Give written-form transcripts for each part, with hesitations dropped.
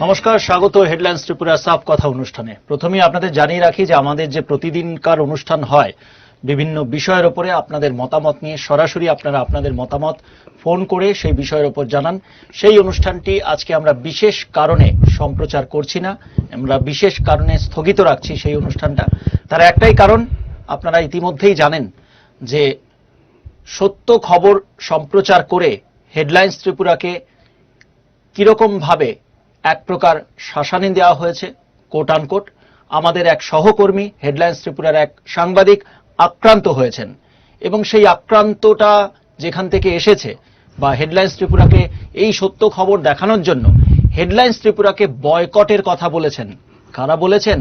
নমস্কার, স্বাগত হেডলাইন্স ত্রিপুরা সাফ কথা অনুষ্ঠানে। প্রথমেই আপনাদের জানিয়ে রাখি যে আমাদের যে প্রতিদিনকার অনুষ্ঠান হয় বিভিন্ন বিষয়ের উপরে আপনাদের মতামত নিয়ে সরাসরি আপনারা আপনাদের মতামত ফোন করে সেই বিষয়ের উপর জানান। সেই অনুষ্ঠানটি আজকে আমরা বিশেষ কারণে সম্প্রচার করছি না, আমরা বিশেষ কারণে স্থগিত রাখছি সেই অনুষ্ঠানটা। তার একটাই কারণ আপনারা ইতিমধ্যেই জানেন যে সত্য খবর সম্প্রচার করে হেডলাইন্স ত্রিপুরাকে কিরকম ভাবে এক প্রকার শাসানি দেওয়া হয়েছে, কোট আনকোট। আমাদের এক সহকর্মী হেডলাইন্স ত্রিপুরার এক সাংবাদিক আক্রান্ত হয়েছেন এবং সেই আক্রান্তটা যেখান থেকে এসেছে বা হেডলাইন্স ত্রিপুরাকে এই সত্য খবর দেখানোর জন্য হেডলাইন্স ত্রিপুরাকে বয়কটের কথা বলেছেন। কারা বলেছেন?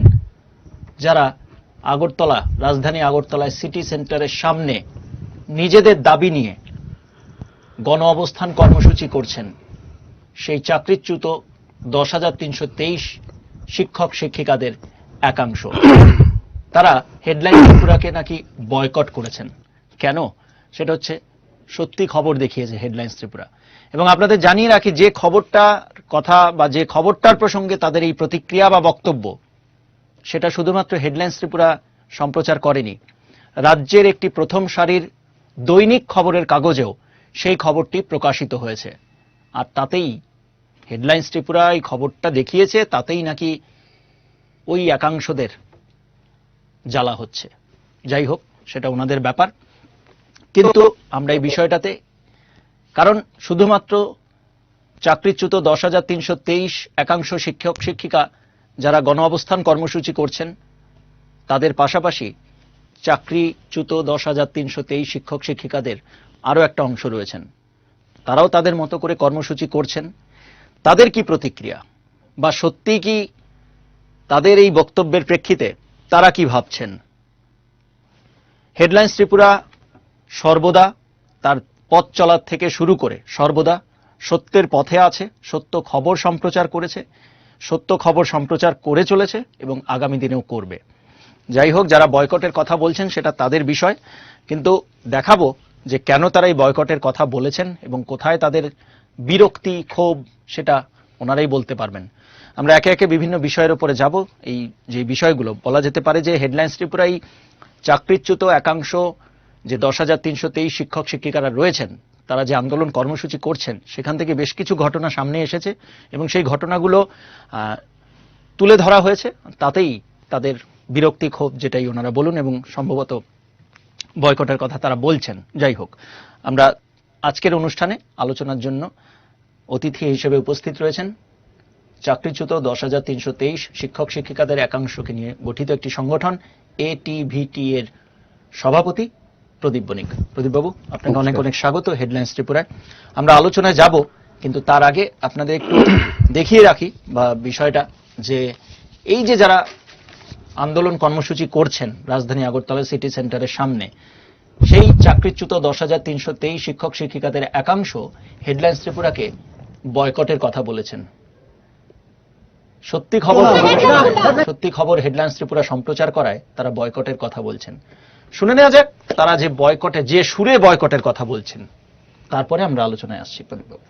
যারা আগরতলা, রাজধানী আগরতলায় সিটি সেন্টারের সামনে নিজেদের দাবি নিয়ে গণ অবস্থান কর্মসূচি করছেন, সেই চাকরিচ্যুত 10,323 শিক্ষক শিক্ষিকাদের একাংশ। তারা হেডলাইন ত্রিপুরাকে নাকি বয়কট করেছেন। কেন? সেটা হচ্ছে সত্যি খবর দেখিয়েছে হেডলাইন্স ত্রিপুরা। এবং আপনাদের জানিয়ে রাখি যে খবরটার কথা বা যে খবরটার প্রসঙ্গে তাদের এই প্রতিক্রিয়া বা বক্তব্য, সেটা শুধুমাত্র হেডলাইন্স ত্রিপুরা সম্প্রচার করেনি, রাজ্যের একটি প্রথম সারির দৈনিক খবরের কাগজেও সেই খবরটি প্রকাশিত হয়েছে। আর তাতেই হেডলাইন্স ত্রিপুরা এই খবরটা দেখিয়েছে, তাতেই নাকি ওই একাংশদের জ্বালা হচ্ছে। যাই হোক, সেটা ওনাদের ব্যাপার। কিন্তু আমরা এই বিষয়টাতে, কারণ শুধুমাত্র চাকরিচ্যুত 10,323 একাংশ শিক্ষক শিক্ষিকা যারা গণ অবস্থান কর্মসূচি করছেন, তাদের পাশাপাশি চাকরিচ্যুত 10,323 শিক্ষক শিক্ষিকাদের আরও একটা অংশ রয়েছেন। তারাও তাদের মতো করে কর্মসূচি করছেন। তাদের কি প্রতিক্রিয়া, বা সত্যি কি তাদের এই বক্তব্যের প্রেক্ষিতে তারা কি ভাবছেন? হেডলাইন্স ত্রিপুরা সর্বদা তার পথ চলার থেকে শুরু করে সর্বদা সত্যের পথে আছে, সত্য খবর সম্প্রচার করেছে, সত্য খবর সম্প্রচার করে চলেছে এবং আগামী দিনেও করবে। যাই হোক, যারা বয়কটের কথা বলছেন সেটা তাদের বিষয়, কিন্তু দেখাবো যে কেন তারা এই বয়কটের কথা বলেছেন এবং কোথায় তাদের বিরক্তি, ক্ষোভ, সেটা ওনারাই বলতে পারবেন। আমরা একে একে বিভিন্ন বিষয়ের উপরে যাব। এই যে বিষয়গুলো বলা যেতে পারে যে হেডলাইন্স ত্রিপুরায় চাকরিচ্যুত একাংশ যে 10,323 শিক্ষক শিক্ষিকারা রয়েছেন, তারা যে আন্দোলন কর্মসূচি করছেন, সেখান থেকে বেশ কিছু ঘটনা সামনে এসেছে এবং সেই ঘটনাগুলো তুলে ধরা হয়েছে। তাতেই তাদের বিরক্তি, ক্ষোভ, যেটাই ওনারা বলুন, এবং সম্ভবত বয়কটের কথা তারা বলছেন। যাই হোক, আমরা আজকের অনুষ্ঠানে আলোচনার জন্য অতিথি হিসেবে উপস্থিত রয়েছেন চাকরিচ্যুত 10,323 শিক্ষক শিক্ষিকাদের একাংশকে নিয়ে গঠিত একটি সংগঠন এটিভিটি এর সভাপতি প্রদীপ বণিক। প্রদীপবাবু, আপনাকে অনেক অনেক স্বাগত হেডলাইন্স ত্রিপুরায়। আমরা আলোচনায় যাব, কিন্তু তার আগে আপনাদের একটু দেখিয়ে রাখি বা বিষয়টা, যে এই যে যারা আন্দোলন কর্মসূচি করছেন রাজধানী আগরতলা সিটি সেন্টারের সামনে, সেই চাকরিচ্যুত 10,323 শিক্ষক শিক্ষিকাদের একাংশ হেডলাইন্স ত্রিপুরাকে বয়কটের কথা বলেছেন। সত্যি খবর হেডলাইন্স ত্রিপুরা সম্প্রচার করায় তারা বয়কটের কথা বলছেন। শুনে নেওয়া যাক তারা যে বয়কটে, যে সুরে বয়কটের কথা বলছেন, তারপরে আমরা আলোচনায় আসছি। প্রদীপবাবু,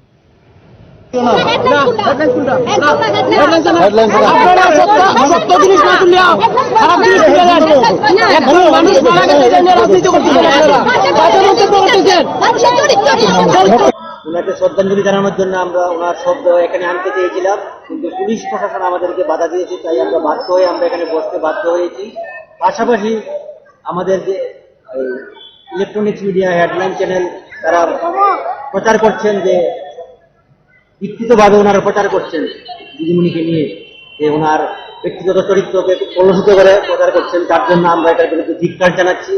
ওনাকে শ্রদ্ধাঞ্জলি জানানোর জন্য আমরা ওনার শব্দ এখানে আনতে চেয়েছিলাম, কিন্তু পুলিশ প্রশাসন আমাদেরকে বাধা দিয়েছে, তাই আমরা বাধ্য হয়ে আমরা এখানে বসতে বাধ্য হয়েছি। পাশাপাশি আমাদের যে ইলেকট্রনিক্স মিডিয়া হেডলাইন চ্যানেল, তারা প্রচার করছেন, যে বিকৃতভাবে ওনারা প্রচার করছেন দিদিমণিকে নিয়ে, যে ওনার ব্যক্তিগত চরিত্রকে কলুষিত করে প্রচার করছেন। তার জন্য আমরা এটার বিরুদ্ধে ধিক্কার জানাচ্ছি।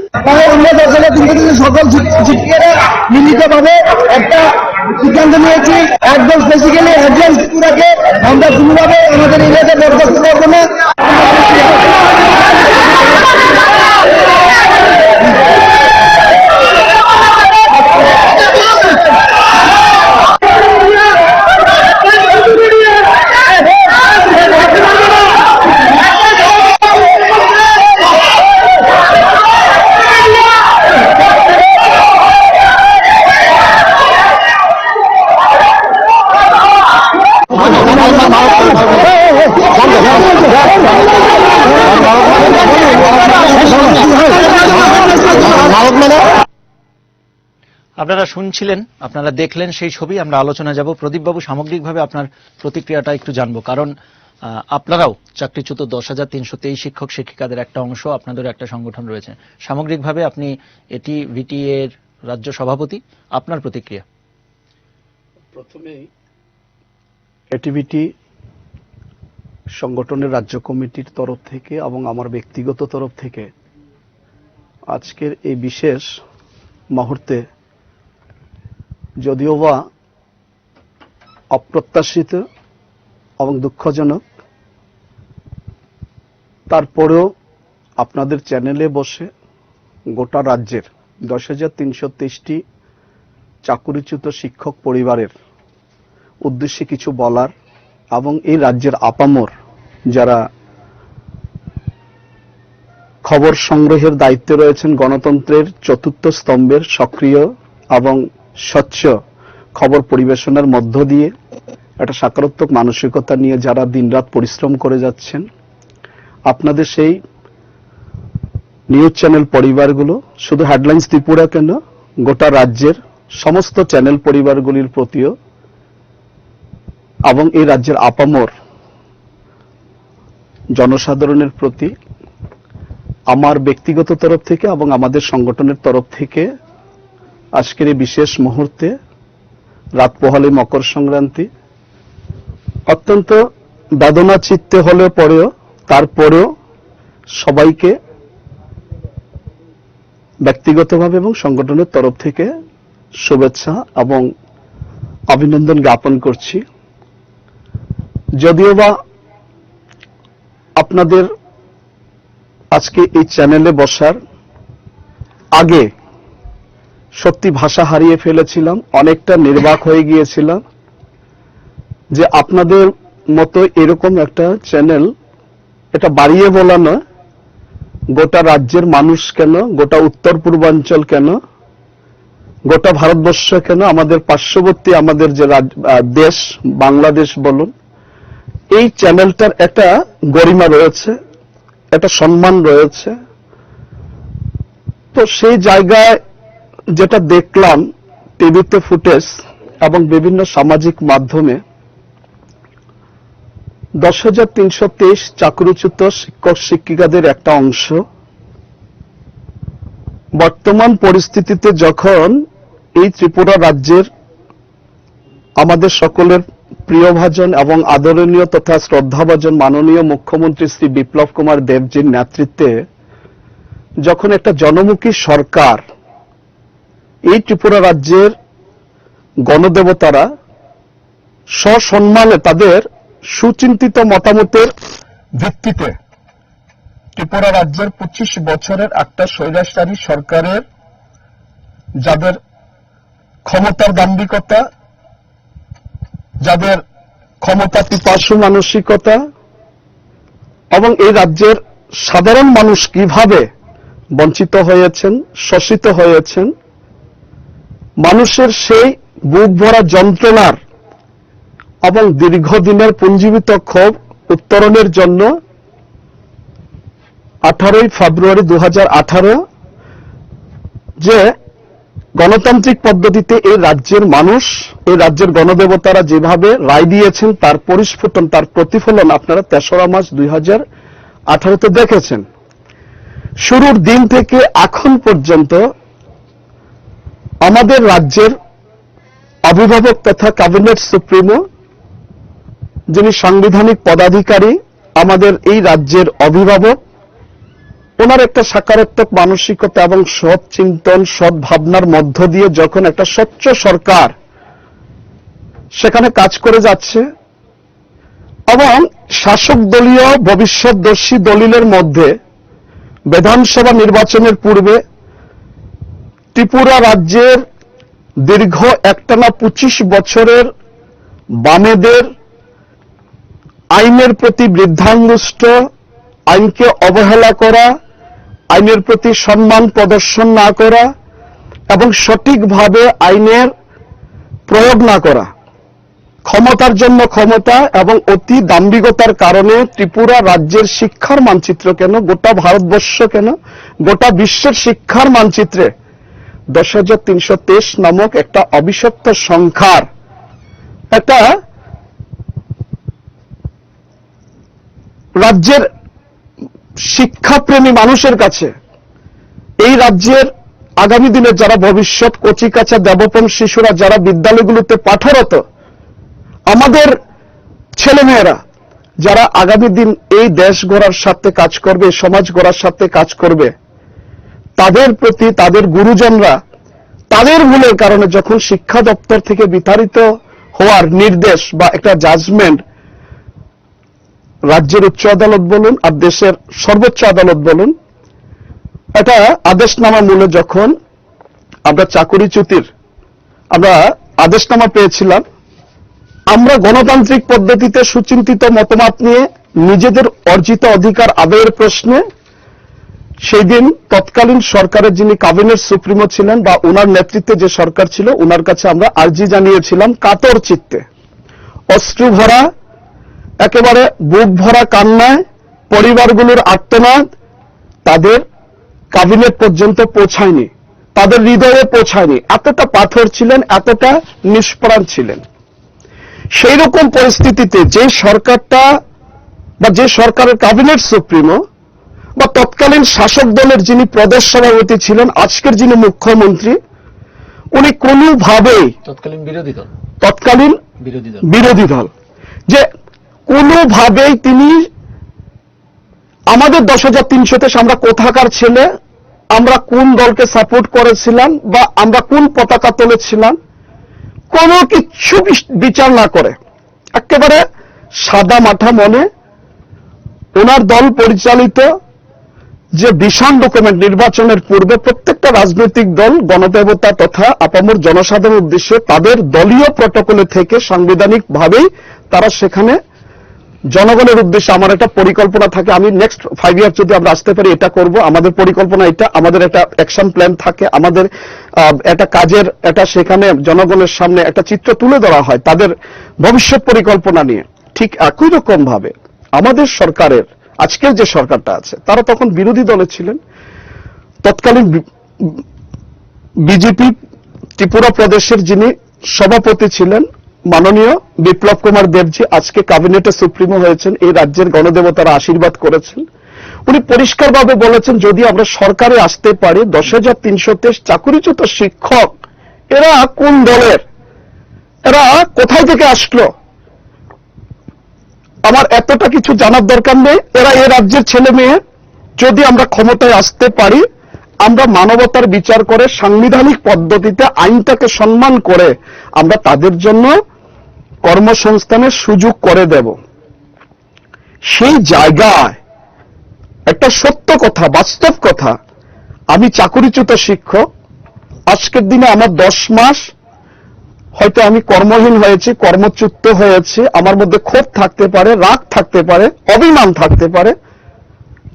সকল শিক্ষিকারা মিলিতভাবে একটা সিদ্ধান্ত নিয়েছি, একদম বেসিক্যালি হেডলাইন্স ত্রিপুরাকে আমরা কোনোভাবে আমাদের এলাকায় বরদাস্ত করবো না। আপনারা শুনছিলেন, আপনারা দেখলেন সেই ছবি। আমরা আলোচনা যাব। প্রদীপবাবু, সামগ্রিকভাবে আপনার প্রতিক্রিয়াটা একটু জানবো, কারণ আপনারাও চাকরিচ্যুত 10,323 শিক্ষক শিক্ষিকাদের একটা অংশ, আপনাদেরও একটা সংগঠন রয়েছে। সামগ্রিকভাবে আপনি এটি ভিটিএ এর রাজ্য সভাপতি, আপনার প্রতিক্রিয়া। প্রথমেই এটিভিটি সংগঠনের রাজ্য কমিটির তরফ থেকে এবং আমার ব্যক্তিগত তরফ থেকে আজকের এই বিশেষ মুহূর্তে, যদিও বা অপ্রত্যাশিত এবং দুঃখজনক, তারপরেও আপনাদের চ্যানেলে বসে গোটা রাজ্যের 10,323টি চাকুরিচ্যুত শিক্ষক পরিবারের উদ্দেশ্যে কিছু বলার এবং এই রাজ্যের আপামর যারা খবর সংগ্রহের দায়িত্বে রয়েছেন, গণতন্ত্রের চতুর্থ স্তম্ভের সক্রিয় এবং স্বচ্ছ খবর পরিবেশনের মধ্য দিয়ে একটা সকারাত্মক মানসিকতা নিয়ে যারা দিনরাত পরিশ্রম করে যাচ্ছেন, আপনাদের সেই নিউজ চ্যানেল পরিবারগুলো, শুধু হেডলাইন্স ত্রিপুরা কেন, গোটা রাজ্যের সমস্ত চ্যানেল পরিবারগুলির প্রতিও এবং এই রাজ্যের আপামর জনসাধারণের প্রতি আমার ব্যক্তিগত তরফ থেকে এবং আমাদের সংগঠনের তরফ থেকে আজকের এই বিশেষ মুহূর্তে, রাত পোহালে মকর সংক্রান্তি, অত্যন্ত বেদনা চিত্তে হলেও তারপরেও সবাইকে ব্যক্তিগতভাবে এবং সংগঠনের তরফ থেকে শুভেচ্ছা এবং অভিনন্দন জ্ঞাপন করছি। যদিও বা আপনাদের আজকে এই চ্যানেলে বসার আগে সত্যি ভাষা হারিয়ে ফেলেছিলাম, অনেকটা নির্বাক হয়ে গিয়েছিলাম যে আপনাদের মতো এরকম একটা চ্যানেল, এটা বাড়িয়ে বলা নয়, গোটা রাজ্যের মানুষ কেন, গোটা উত্তর পূর্বাঞ্চল কেন, গোটা ভারতবর্ষ কেন, আমাদের পার্শ্ববর্তী আমাদের যে দেশ বাংলাদেশ বলুন, এই চ্যানেলটার একটা গরিমা রয়েছে, একটা সম্মান রয়েছে। তো সেই জায়গায় যেটা দেখলাম টিভিতে ফুটেজ এবং বিভিন্ন সামাজিক মাধ্যমে, 10,323 চাকরিচ্যুত শিক্ষক শিক্ষিকাদের একটা অংশ বর্তমান পরিস্থিতিতে যখন এই ত্রিপুরা রাজ্যের আমাদের সকলের প্রিয়ভাজন এবং আদরণীয় তথা শ্রদ্ধাভাজন মাননীয় মুখ্যমন্ত্রী শ্রী বিপ্লব কুমার দেবজির নেতৃত্বে যখন একটা জনমুখী সরকার এই ত্রিপুরা রাজ্যের গণদেবতারা সসম্মানে তাদের সুচিন্তিত মতামতের ভিত্তিতে ত্রিপুরা রাজ্যের 25 বছরের একটা স্বৈরাচারী সরকারের যাদের ক্ষমতার দাম্ভিকতা, যাদের ক্ষমতা পিপাসু মানসিকতা এবং এই রাজ্যের সাধারণ মানুষ কিভাবে বঞ্চিত হয়েছেন, শোষিত হয়েছেন, মানুষের সেই বুক ভরা যন্ত্রণার এবং দীর্ঘদিনের পুঞ্জীবিত ক্ষোভ উত্তরণের জন্য 18 ফেব্রুয়ারি 2018 যে গণতান্ত্রিক পদ্ধতিতে এই রাজ্যের মানুষ, এই রাজ্যের গণদেবতারা যেভাবে রায় দিয়েছেন তার পরিস্ফুটন, তার প্রতিফলন আপনারা 3রা মার্চ 2018 দেখেছেন। শুরুর দিন থেকে এখন পর্যন্ত আমাদের রাজ্যের অভিভাবক তথা ক্যাবিনেট সুপ্রিমো, যিনি সাংবিধানিক পদাধিকারী, আমাদের এই রাজ্যের অভিভাবক, ওনার একটা সকারাত্মক মানসিকতা এবং সৎ চিন্তন, সৎ ভাবনার মধ্য দিয়ে যখন একটা স্বচ্ছ সরকার সেখানে কাজ করে যাচ্ছে এবং শাসক দলীয় ভবিষ্যৎদর্শী দলিলের মধ্যে বিধানসভা নির্বাচনের পূর্বে ত্রিপুরা রাজ্যের দীর্ঘ একটানা 25 বছরের বামেদের আইনের প্রতি বৃদ্ধাঙ্গুষ্ঠ, আইনকে অবহেলা করা, আইনের প্রতি সম্মান প্রদর্শন না করা এবং সঠিকভাবে আইনের প্রয়োগ না করা, ক্ষমতার জন্য ক্ষমতা এবং অতি দাম্ভিকতার কারণে ত্রিপুরা রাজ্যের শিক্ষার মানচিত্র কেন, গোটা ভারতবর্ষ কেন, গোটা বিশ্বের শিক্ষার মানচিত্রে 10,323 নামক একটা অভিশপ্ত সংখ্যার একটা রাজ্যের শিক্ষাপ্রেমী মানুষের কাছে, এই রাজ্যের আগামী দিনে যারা ভবিষ্যৎ কচিকাঁচা দেবপন শিশুরা যারা বিদ্যালয়গুলোতে পাঠরত, আমাদের ছেলেমেয়েরা যারা আগামী দিন এই দেশ গড়ার সাথে কাজ করবে, সমাজ গড়ার সাথে কাজ করবে, তাদের প্রতি তাদের গুরুজনরা তাদের ভুলের কারণে যখন শিক্ষা দপ্তর থেকে বিতাড়িত হওয়ার নির্দেশ বা একটা জাজমেন্ট রাজ্যের উচ্চ আদালত বলুন আর দেশের সর্বোচ্চ আদালত বলুন, এটা আদেশনামা মূলে যখন আমরা চাকুরিচ্যুতির আমরা আদেশনামা পেয়েছিলাম, আমরা গণতান্ত্রিক পদ্ধতিতে সুচিন্তিত মতামত নিয়ে নিজেদের অর্জিত অধিকার আদায়ের প্রশ্নে সেই দিন তৎকালীন সরকারের যিনি ক্যাবিনেট সুপ্রিমো ছিলেন বা ওনার নেতৃত্বে যে সরকার ছিল, ওনার কাছে আমরা আর্জি জানিয়েছিলাম কাতর চিত্তে, অশ্রু ভরা, একেবারে বুক ভরা কান্নায় পরিবারগুলোর আর্তনাদ তাদের ক্যাবিনেট পর্যন্ত পৌঁছায়নি, তাদের হৃদয়ে পৌঁছায়নি, এতটা পাথর ছিলেন, এতটা নিষ্প্রাণ ছিলেন। সেই রকম পরিস্থিতিতে যে সরকারটা বা যে সরকারের ক্যাবিনেট সুপ্রিমো বা তৎকালীন শাসক দলের যিনি প্রদেশ সভাপতি ছিলেন, আজকের যিনি মুখ্যমন্ত্রী, উনি কোনোভাবেই তৎকালীন বিরোধী দল যে কোনোভাবেই তিনি আমাদের 10,300 আমরা কোথাকার ছেলে, আমরা কোন দলকে সাপোর্ট করেছিলাম বা আমরা কোন পতাকা তুলেছিলাম, কোনো কিচ্ছু বিচার না করে একেবারে সাদা মাঠা মনে ওনার দল পরিচালিত যে ভীষণ ডকুমেন্ট নির্বাচনের পূর্বে প্রত্যেকটা রাজনৈতিক দল গণদেবতা তথা আপামর জনসাধারণের উদ্দেশ্যে তাদের দলীয় প্রটোকলে থেকে সাংবিধানিকভাবেই তারা সেখানে জনগণের উদ্দেশ্যে আমার একটা পরিকল্পনা থাকে, আমি নেক্সট 5 ইয়ার যদি আমরা আসতে পারি এটা করব, আমাদের পরিকল্পনা এটা, আমাদের একটা অ্যাকশন প্ল্যান থাকে, আমাদের একটা কাজের একটা সেখানে জনগণের সামনে একটা চিত্র তুলে ধরা হয় তাদের ভবিষ্যৎ পরিকল্পনা নিয়ে। ঠিক একই রকম ভাবে আমাদের সরকারের আজকের যে সরকারটা আছে তারা তখন বিরোধী দলে ছিলেন, তৎকালীন বিজেপি ত্রিপুরা প্রদেশের যিনি সভাপতি ছিলেন মাননীয় বিপ্লব কুমার দেবজি, আজকে ক্যাবিনেটে সুপ্রিমো হয়েছেন, এই রাজ্যের গণদেবতারা আশীর্বাদ করেছেন, উনি পরিষ্কারভাবে বলেছেন যদি আমরা সরকারে আসতে পারি 10,323 চাকুরিচ্যুত শিক্ষক এরা কোন দলের, এরা কোথায় থেকে আসলো, আমার এতটা কিছু জানার দরকার নেই, এরা এই রাজ্যের ছেলে মেয়ে, যদি আমরা ক্ষমতায় আসতে পারি আমরা মানবতার বিচার করে সাংবিধানিক পদ্ধতিতে আইনটাকে সম্মান করে আমরা তাদের জন্য কর্মসংস্থানের সুযোগ করে দেব। সেই জায়গায় একটা সত্য কথা, বাস্তব কথা, আমি চাকুরিচ্যুত শিক্ষক, আজকের দিনে আমার 10 মাস হয়তো আমি কর্মহীন হয়েছি, কর্মচ্যুত হয়েছি, আমার মধ্যে ক্ষোভ থাকতে পারে, রাগ থাকতে পারে, অভিমান থাকতে পারে,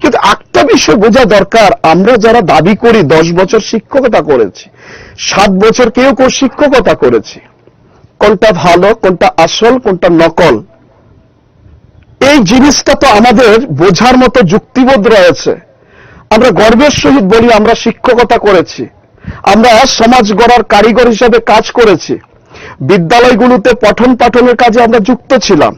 কিন্তু একটা বিষয় বোঝা দরকার, আমরা যারা দাবি করি 10 বছর শিক্ষকতা করেছি, 7 বছর কেউ কেউ শিক্ষকতা করেছি, কোনটা ভালো, কোনটা আসল, কোনটা নকল, এই জিনিসটা তো আমাদের বোঝার মতো যুক্তিবোধ রয়েছে। আমরা গর্বের সহিত বলি আমরা শিক্ষকতা করেছি, আমরা সমাজ গড়ার কারিগর হিসেবে কাজ করেছি, বিদ্যালয়গুলোতে পঠন পাঠনের কাজে আমরা যুক্ত ছিলাম।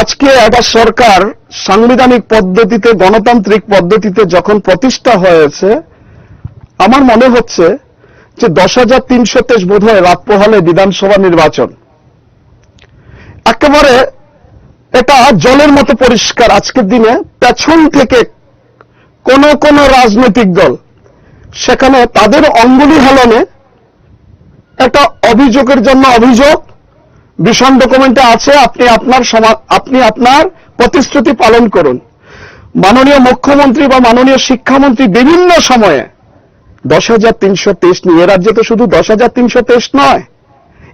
আজকে একটা সরকার সাংবিধানিক পদ্ধতিতে গণতান্ত্রিক পদ্ধতিতে যখন প্রতিষ্ঠা হয়েছে, আমার মনে হচ্ছে যে 10,323 বোধহয় রাত পোহালে বিধানসভা নির্বাচন একেবারে এটা জলের মতো পরিষ্কার। আজকের দিনে পেছন থেকে কোন রাজনৈতিক দল সেখানে তাদের অঙ্গুলি হেলনে একটা অভিযোগের জন্য অভিযোগ, ভীষণ ডকুমেন্টে আছে, আপনি আপনার প্রতিশ্রুতি পালন করুন। মাননীয় মুখ্যমন্ত্রী বা মাননীয় শিক্ষামন্ত্রী বিভিন্ন সময়ে 10,323 নিয়ে, এ রাজ্যে তো শুধু 10,323 নয়,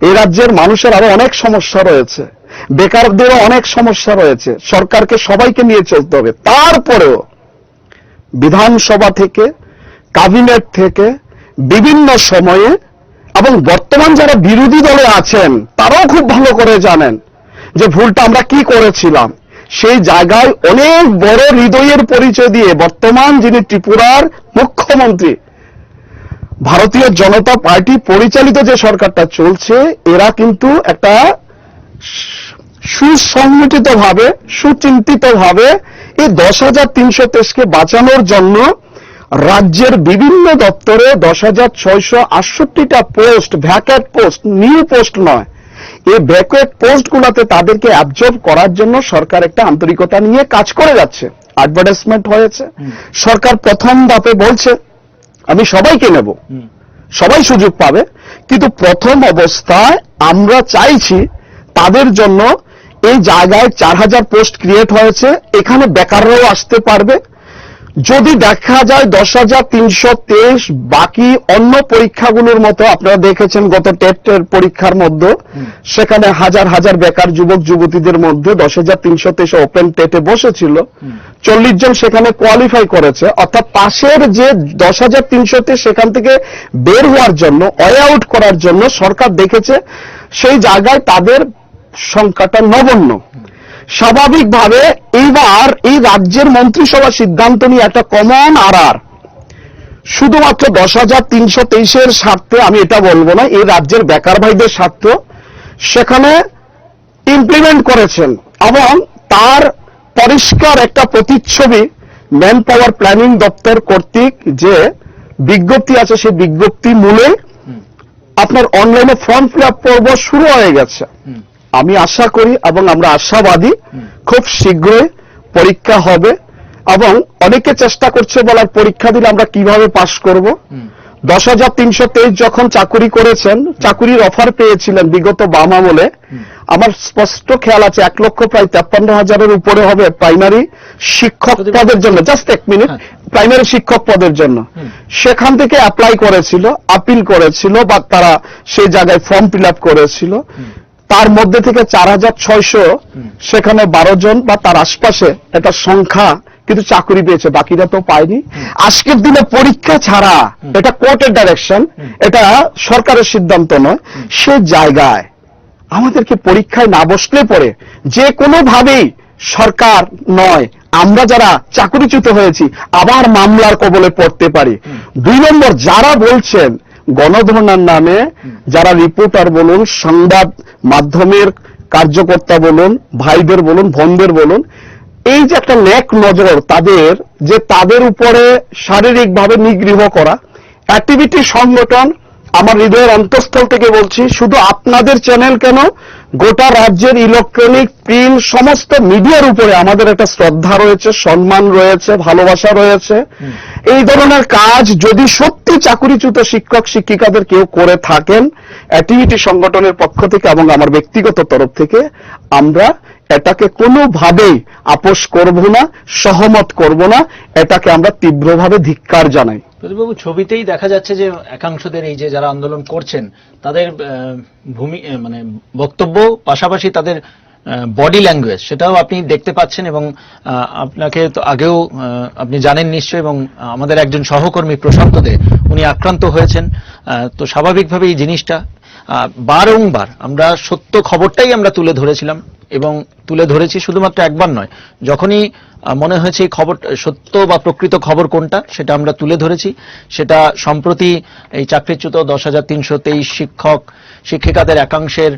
এই রাজ্যের মানুষের আরো অনেক সমস্যা রয়েছে, বেকারদেরও অনেক সমস্যা রয়েছে, সরকারকে সবাইকে নিয়ে চলতে হবে। তারপরেও বিধানসভা থেকে ক্যাবিনেট থেকে বিভিন্ন সময়ে, এবং বর্তমান যারা বিরোধী দলে আছেন তারাও খুব ভালো করে জানেন যে ভুলটা আমরা কি করেছিলাম, সেই জায়গায় অনেক বড় হৃদয়ের পরিচয় দিয়ে বর্তমান যিনি ত্রিপুরার মুখ্যমন্ত্রী ভারতীয় জনতা পার্টি পরিচালিত যে সরকারটা চলছে, এরা কিন্তু একটা সুসংগঠিতভাবে, সুচিন্তিতভাবে এই 10,323কে বাঁচানোর জন্য রাজ্যের বিভিন্ন দপ্তরে 10,668টা post, vacant post, new post নয়, এই ভ্যাকেট পোস্টগুলোতে তাদেরকে অ্যাবজর্ব করার জন্য সরকার একটা আন্তরিকতা নিয়ে কাজ করে যাচ্ছে। অ্যাডভার্টাইজমেন্ট হয়েছে, সরকার প্রথম ধাপে বলছে আমি সবাইকে নেব, সবাই সুযোগ পাবে, কিন্তু প্রথম অবস্থায় আমরা চাইছি তাদের জন্য এই জায়গায় 4,000 পোস্ট ক্রিয়েট হয়েছে, এখানে বেকাররাও আসতে পারবে। যদি দেখা যায় 10,323 বাকি অন্য পরীক্ষাগুলোর মতো, আপনারা দেখেছেন গত টেটের পরীক্ষার মধ্যে সেখানে হাজার হাজার বেকার যুবক যুবতীদের মধ্যে 10,323 ওপেন টেটে বসেছিল, 40 জন সেখানে কোয়ালিফাই করেছে, অর্থাৎ পাশের যে 10,300 সেখান থেকে বের হওয়ার জন্য, ওয়ে আউট করার জন্য সরকার দেখেছে সেই জায়গায় তাদের সংখ্যাটা নগণ্য। স্বাভাবিকভাবে এইবার এই রাজ্যের মন্ত্রিসভা সিদ্ধান্ত নিয়ে একটা কমন আর শুধুমাত্র 10,323-এর স্বার্থে, আমি এটা বলবো না, এই রাজ্যের বেকার ভাইদের স্বার্থ সেখানে ইমপ্লিমেন্ট করেছেন, এবং তার পরিষ্কার একটা প্রতিচ্ছবি ম্যান পাওয়ার প্ল্যানিং দপ্তর কর্তৃক যে বিজ্ঞপ্তি আছে, সেই বিজ্ঞপ্তি মূলে আপনার অনলাইনে ফর্ম ফিল আপ পর্ব শুরু হয়ে গেছে। আমি আশা করি এবং আমরা আশাবাদী খুব শীঘ্রই পরীক্ষা হবে, এবং অনেকে চেষ্টা করছে বলার পরীক্ষা দিলে আমরা কিভাবে পাশ করব। 10,323 যখন চাকুরি করেছেন, চাকুরির অফার পেয়েছিলেন বিগত বাম আমলে, আমার স্পষ্ট খেয়াল আছে 1,53,000-এর উপরে হবে প্রাইমারি শিক্ষক পদের জন্য। জাস্ট এক মিনিট, প্রাইমারি শিক্ষক পদের জন্য সেখান থেকে অ্যাপ্লাই করেছিল, আপিল করেছিল, বা তারা সেই জায়গায় ফর্ম ফিল আপ করেছিল। তার মধ্যে থেকে 4,600 সেখানে 12 জন বা তার আশপাশে একটা সংখ্যা কিন্তু চাকরি পেয়েছে, বাকিরা তো পায়নি। আজকের দিনে পরীক্ষা ছাড়া, এটা কোর্টের ডাইরেকশন, এটা সরকারের সিদ্ধান্ত নয়, সে জায়গায় আমাদেরকে পরীক্ষায় না বসলে পরে যে কোনো ভাবেই সরকার নয়, আমরা যারা চাকরিচ্যুত হয়েছি আবার মামলার কবলে পড়তে পারি। 2 নম্বর, যারা বলছেন গণধর্নার নামে, যারা রিপোর্টার বলুন, সংবাদ মাধ্যমের কার্যকর্তা বলুন, ভাইদের বলুন, বোনদের বলুন, এই যে একটা নেক নজর তাদের, যে তাদের উপরে শারীরিকভাবে নিগৃহ করা, অ্যাক্টিভিটি সংগঠন, আমার হৃদয়ের অন্তঃস্থল থেকে বলছি, শুধু আপনাদের চ্যানেল কেন, গোটা রাজ্যের ইলেকট্রনিক, প্রিন্ট, সমস্ত মিডিয়ার উপরে আমাদের একটা শ্রদ্ধা রয়েছে, সম্মান রয়েছে, ভালোবাসা রয়েছে। এই ধরনের কাজ যদি সত্যি চাকুরিচ্যুত শিক্ষক শিক্ষিকাদের কেউ করে থাকেন, অ্যাক্টিভিটি সংগঠনের পক্ষ থেকে এবং আমার ব্যক্তিগত তরফ থেকে আমরা এটাকে কোনোভাবেই আপোষ করব না, সহমত করব না, এটাকে আমরা তীব্রভাবে ধিক্কার জানাই। প্রদীপবাবু, ছবিতেই দেখা যাচ্ছে যে একাংশদের এই যে যারা আন্দোলন করছেন তাদের মানে বক্তব্য, পাশাপাশি তাদের বডি ল্যাঙ্গুয়েজ, সেটাও আপনি দেখতে পাচ্ছেন, এবং আপনাকে তো আগেও আপনি জানেন নিশ্চয়ই, এবং আমাদের একজন সহকর্মী প্রশান্ত দে উনি আক্রান্ত হয়েছেন। তো স্বাভাবিকভাবে এই জিনিসটা বারংবার আমরা সত্য খবরটাই আমরা তুলে ধরেছিলাম, এবং তুলে ধরেছি শুধুমাত্র একবার নয়, যখনই মনে হয়েছে এই খবর সত্য বা প্রকৃত খবর কোনটা সেটা আমরা তুলে ধরেছি। সেটা সম্প্রতি এই চাকরিচ্যুত 10,323 শিক্ষক শিক্ষিকাদের একাংশের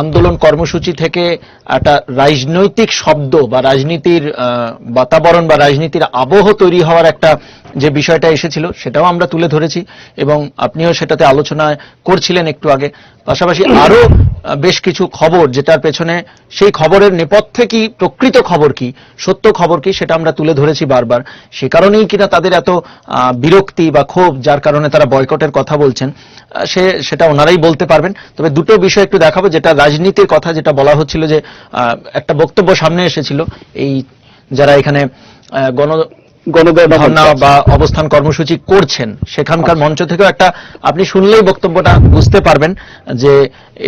আন্দোলন কর্মসূচি থেকে একটা রাজনৈতিক শব্দ বা রাজনীতির বাতাবরণ বা রাজনীতির আবহ তৈরি হওয়ার একটা যে বিষয়টা এসেছিল সেটাও আমরা তুলে ধরেছি, এবং আপনিও সেটাতে আলোচনা করছিলেন একটু আগে। পাশাপাশি আরো বেশ কিছু খবর, যেটার পেছনে সেই খবরের নেপথ্যে কি, প্রকৃত খবর কি, সত্য খবর কি, সেটা আমরা তুলে ধরেছি বারবার। সে কারণেই কিনা তাদের এত বিরক্তি বা ক্ষোভ, যার কারণে তারা বয়কটের কথা বলছেন, সেটা ওনারাই বলতে পারবেন। তবে দুটো বিষয় একটু দেখাবো, যেটা রাজনীতির কথা, যেটা বলা হচ্ছিল যে একটা বক্তব্য সামনে এসেছিল, এই যারা এখানে গণধর্ণা বা অবস্থান কর্মসূচি করছেন সেখানকার মঞ্চ থেকেও একটা, আপনি শুনলেই বক্তব্যটা বুঝতে পারবেন যে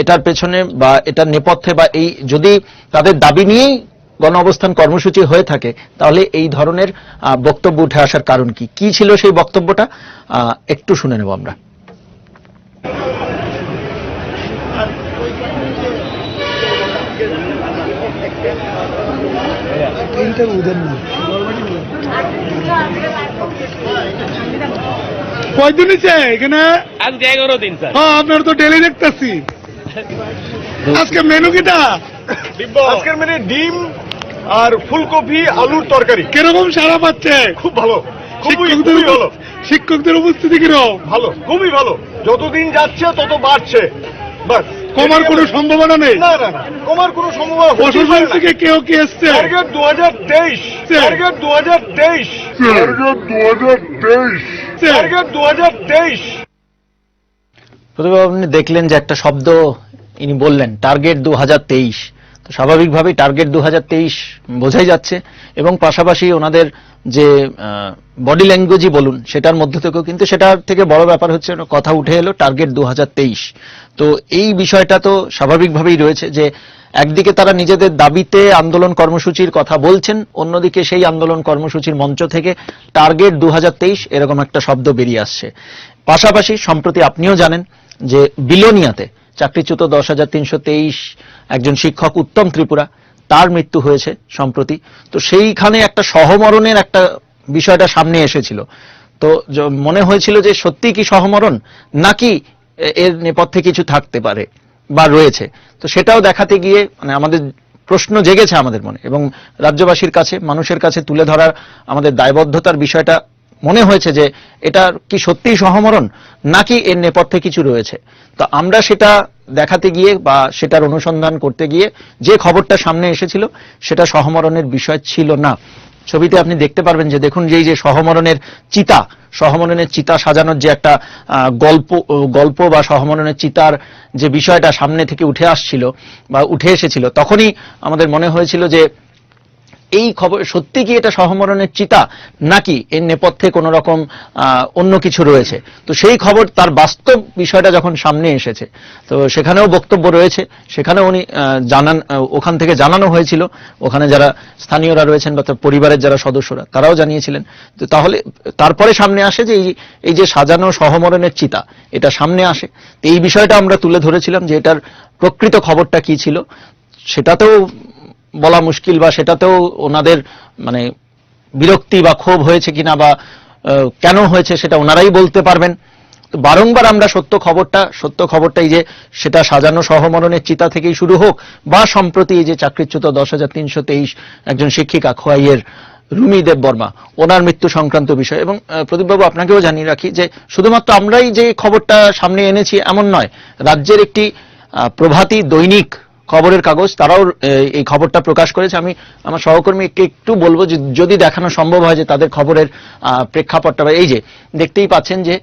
এটার পেছনে বা এটার নেপথ্যে, বা এই যদি তাদের দাবি নিয়েই গণ অবস্থান কর্মসূচি হয়ে থাকে, তাহলে এই ধরনের বক্তব্য উঠে আসার কারণ কি, কি ছিল সেই বক্তব্যটা একটু শুনে নেব আমরা। কয়দিন হয়েছে এখানে? আজকে 11 দিন স্যার। হ্যাঁ, আপনার তো ডেলি দেখতেছি। আজকে মেনু কিটা? আজকের মেনে ডিম আর ফুলকপি আলুর তরকারি। কিরকম সারা পাচ্ছে? খুব ভালো, খুবই শিক্ষকদের ভালো, শিক্ষকদের উপস্থিতি কিরকম? ভালো, খুবই ভালো। যতদিন যাচ্ছে তত বাড়ছে। বাস, কমার কোনো সম্ভাবনা নেই? না না না, কমার কোনো সম্ভাবনা হতেই প্রশাসন পারে না। থেকে কেউ কি এসছে? Target 2023, target 2023, target 2023। প্রতিবাদ আপনি দেখলেন যে একটা শব্দ ইনি বললেন, টার্গেট 2023। তো স্বাভাবিকভাবেই টার্গেট 2023 বোঝাই যাচ্ছে, এবং পাশাপাশি ওনাদের যে বডি ল্যাঙ্গুয়েজই বলুন সেটার মধ্য থেকেও কিন্তু সেটার থেকে বড় ব্যাপার হচ্ছে কথা উঠে এলো টার্গেট 2023। তো এই বিষয়টা তো স্বাভাবিকভাবেই রয়েছে যে একদিকে তারা নিজেদের দাবিতে আন্দোলন কর্মসূচির কথা বলছেন, অন্যদিকে সেই আন্দোলন কর্মসূচির মঞ্চ থেকে টার্গেট 2023 এরকম একটা শব্দ বেরিয়ে আসছে। পাশাপাশি সম্প্রতি আপনিও জানেন যে বিলোনিয়াতে চাকরিচ্যুত 10,323 একজন শিক্ষক উত্তম ত্রিপুরা, তার মৃত্যু হয়েছে সম্প্রতি। তো সেইখানে একটা সহমরণের একটা বিষয়টা সামনে এসেছিল। তো মনে হয়েছিল যে সত্যি কি সহমরণ, নাকি এর নেপথ্যে কিছু থাকতে পারে বা রয়েছে। তো সেটাও দেখাতে গিয়ে মানে আমাদের প্রশ্ন জেগেছে আমাদের মনে, এবং রাজ্যবাসীর কাছে, মানুষের কাছে তুলে ধরার আমাদের দায়বদ্ধতার বিষয়টা মনে হয়েছে যে এটা কি সত্যিই সহমরণ, নাকি এর নেপথ্যে কিছু রয়েছে। তো আমরা সেটা দেখাতে গিয়ে বা সেটার অনুসন্ধান করতে গিয়ে যে খবরটা সামনে এসেছিল সেটা সহমরণের বিষয় ছিল না। ছবিতে আপনি দেখতে পারবেন যে দেখুন যে সহমরণের চিতা সাজানোর যে একটা গল্প বা সহমরণের চিতার যে বিষয়টা সামনে থেকে উঠে আসছিল বা উঠে এসেছিল, তখনই আমাদের মনে হয়েছিল যে এই খবর সত্যি কি এটা সহমরণের চিতা, নাকি এর নেপথ্যে কোন রকম অন্য কিছু রয়েছে। তো সেই খবর তার বাস্তব বিষয়টা যখন সামনে এসেছে, তো সেখানেও বক্তব্য রয়েছে, সেখানেও উনি জানান, ওখান থেকে জানানো হয়েছিল, ওখানে যারা স্থানীয়রা রয়েছেন বা তার পরিবারের যারা সদস্যরা তারাও জানিয়েছিলেন। তো তাহলে তারপরে সামনে আসে যে এই যে সাজানো সহমরণের চিতা এটা সামনে আসে। তো এই বিষয়টা আমরা তুলে ধরেছিলাম যে এটার প্রকৃত খবরটা কি ছিল, সেটাতেও বলা মুশকিল, বা সেটাতেও ওনাদের মানে বিরক্তি বা ক্ষোভ হয়েছে কিনা বা কেন হয়েছে সেটা ওনারাই বলতে পারবেন। তো বারংবার আমরা সত্য খবরটাই যে সেটা সাজানো সহমরণের চিতা থেকেই শুরু হোক, বা সম্প্রতি এই যে চাকরিচ্যুত 10,323 একজন শিক্ষিকা খোয়াইয়ের রুমি দেববর্মা, ওনার মৃত্যু সংক্রান্ত বিষয়। এবং প্রদীপবাবু আপনাকেও জানিয়ে রাখি যে শুধুমাত্র আমরাই যে খবরটা সামনে এনেছি এমন নয়, রাজ্যের একটি প্রভাতী দৈনিক খবরের কাগজ তারাও এই খবরটা প্রকাশ করেছে। আমি আমার সহকর্মীকে একটু বলবো যে যদি দেখানো সম্ভব হয় যে তাদের খবরের প্রেক্ষাপটটা, বা এই যে দেখতেই পাচ্ছেন যে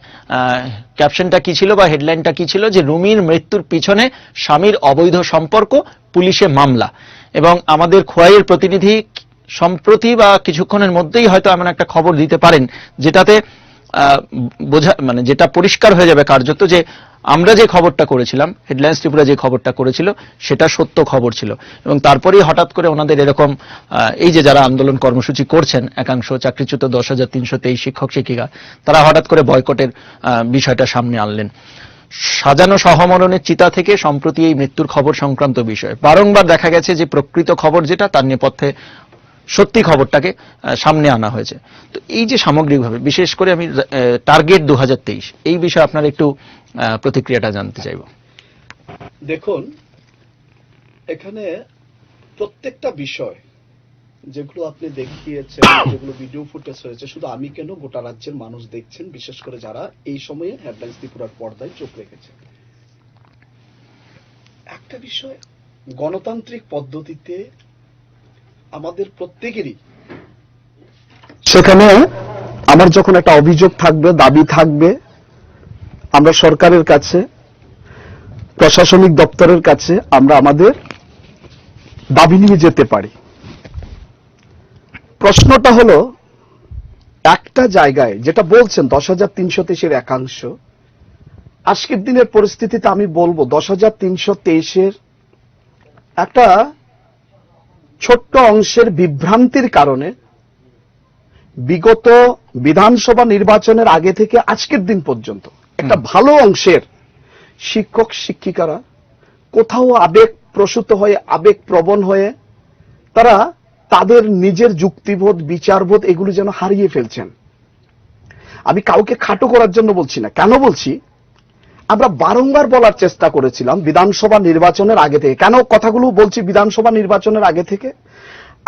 ক্যাপশনটা কি ছিল বা হেডলাইনটা কি ছিল, যে রুমির মৃত্যুর পিছনে স্বামীর অবৈধ সম্পর্ক, পুলিশে মামলা। এবং আমাদের খোয়াইয়ের প্রতিনিধি সম্প্রতি বা কিছুক্ষণের মধ্যেই হয়তো এমন একটা খবর দিতে পারেন যেটাতে মানে যেটা পরিষ্কার হয়ে যাবে কার্যত যে আমরা যে খবরটা করেছিলাম, হেডলাইন্স ত্রিপুরা যে খবরটা করেছিল সেটা সত্য খবর ছিল। এবং তারপরেই হঠাৎ করে ওনাদের এরকম এই যে যারা আন্দোলন কর্মসূচি করছেন একাংশ চাকরিচ্যুত 10,323 শিক্ষক শিক্ষিকা, তারা হঠাৎ করে বয়কটের বিষয়টা সামনে আনলেন। সাজানো সহমরণের চিতা থেকে সম্প্রতি এই মৃত্যুর খবর সংক্রান্ত বিষয় বারংবার দেখা গেছে যে প্রকৃত খবর যেটা, তার নেপথ্যে সত্যি খবরটাকে সামনে আনা হয়েছে। তো এই যে সামগ্রিকভাবে বিশেষ করে আমি টার্গেট 2023 এই বিষয়ে আপনার একটু প্রতিক্রিয়াটা জানতে চাইব। দেখুন, এখানে প্রত্যেকটা বিষয় যেগুলো আপনি দেখিয়েছেন, যেগুলো ভিডিও ফুটেজ হয়েছে, শুধু আমি কেন গোটা রাজ্যের মানুষ দেখছেন, বিশেষ করে যারা এই সময়ে হেডলাইন্স ত্রিপুরার পর্দায় চোখ রেখেছে। একটা বিষয়, গণতান্ত্রিক পদ্ধতিতে আমাদের প্রত্যেকেরই সেখানে আমার যখন একটা অভিযোগ থাকবে, দাবি থাকবে, আমরা সরকারের কাছে, প্রশাসনিক দপ্তরের কাছে আমরা আমাদের দাবি নিয়ে যেতে পারি। প্রশ্নটা হলো একটা জায়গায় যেটা বলছেন 10,323 একাংশ, আজকের দিনের পরিস্থিতিতে আমি বলবো 10,323 একটা ছোট্ট অংশের বিভ্রান্তির কারণে বিগত বিধানসভা নির্বাচনের আগে থেকে আজকের দিন পর্যন্ত একটা ভালো অংশের শিক্ষক শিক্ষিকারা কোথাও আবেগ প্রসূত হয়ে, আবেগ প্রবণ হয়ে তারা তাদের নিজের যুক্তিবোধ, বিচারবোধ এগুলি যেন হারিয়ে ফেলছেন। আমি কাউকে খাটো করার জন্য বলছি না। কেন বলছি, আমরা বারংবার বলার চেষ্টা করেছিলাম বিধানসভা নির্বাচনের আগে থেকে। কেন কথাগুলো বলছি বিধানসভা নির্বাচনের আগে থেকে?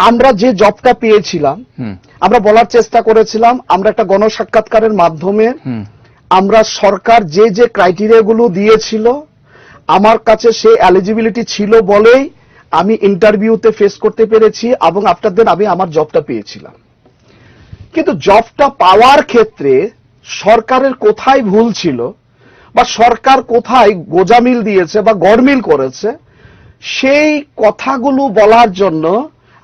আমরা যে জবটা পেয়েছিলাম, আমরা বলার চেষ্টা করেছিলাম, আমরা একটা গণসাক্ষাৎকারের মাধ্যমে আমরা সরকার যে যে ক্রাইটেরিয়াগুলো দিয়েছিল আমার কাছে সে এলিজিবিলিটি ছিল বলেই আমি ইন্টারভিউতে ফেস করতে পেরেছি এবং আফটার দেন আমি আমার জবটা পেয়েছিলাম। কিন্তু জবটা পাওয়ার ক্ষেত্রে সরকারের কোথায় ভুল ছিল বা সরকার কোথায় গোজামিল দিয়েছে বা গড়মিল করেছে, সেই কথাগুলো বলার জন্য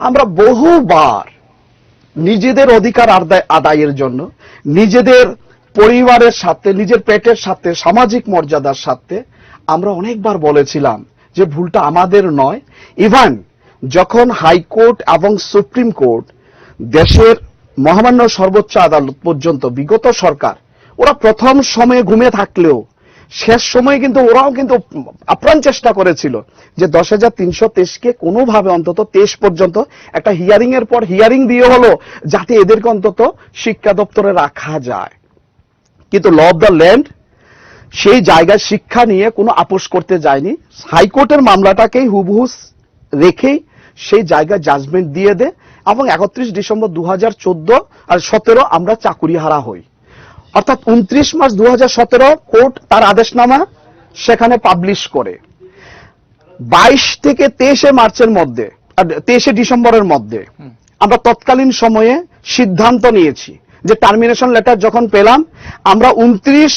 আমরা বহুবার নিজেদের অধিকার আদায়ের জন্য, নিজেদের পরিবারের সাথে, নিজের পেটের সাথে, সামাজিক মর্যাদার সাথে আমরা অনেকবার বলেছিলাম যে ভুলটা আমাদের নয়। ইভেন যখন হাইকোর্ট এবং সুপ্রিম কোর্ট, দেশের মহামান্য সর্বোচ্চ আদালত পর্যন্ত বিগত সরকার, ওরা প্রথম সময়ে ঘুমিয়ে থাকলেও শেষ সময়ে কিন্তু ওরাও কিন্তু আপ্রাণ চেষ্টা করেছিল যে 10,323 কোনোভাবে অন্তত 23 পর্যন্ত একটা হিয়ারিং এর পর হিয়ারিং দিয়ে হলো যাতে এদেরকে অন্তত শিক্ষা দপ্তরে রাখা যায়। কিন্তু ল অফ দ্য ল্যান্ড সেই জায়গায় শিক্ষা নিয়ে কোনো আপোষ করতে যায়নি। হাইকোর্টের মামলাটাকেই হুবহু রেখেই সেই জায়গায় জাজমেন্ট দিয়ে দেয় এবং 31 ডিসেম্বর 2014 আর 17 আমরা চাকুরিহারা হই। অর্থাৎ 29 মার্চ 2017 কোর্ট তার আদেশনামা সেখানে পাবলিশ করে। 22 থেকে 23 মার্চের মধ্যে, 23 ডিসেম্বরের মধ্যে আমরা তৎকালীন সময়ে সিদ্ধান্ত নিয়েছি যে টার্মিনেশন লেটার যখন পেলাম, আমরা 29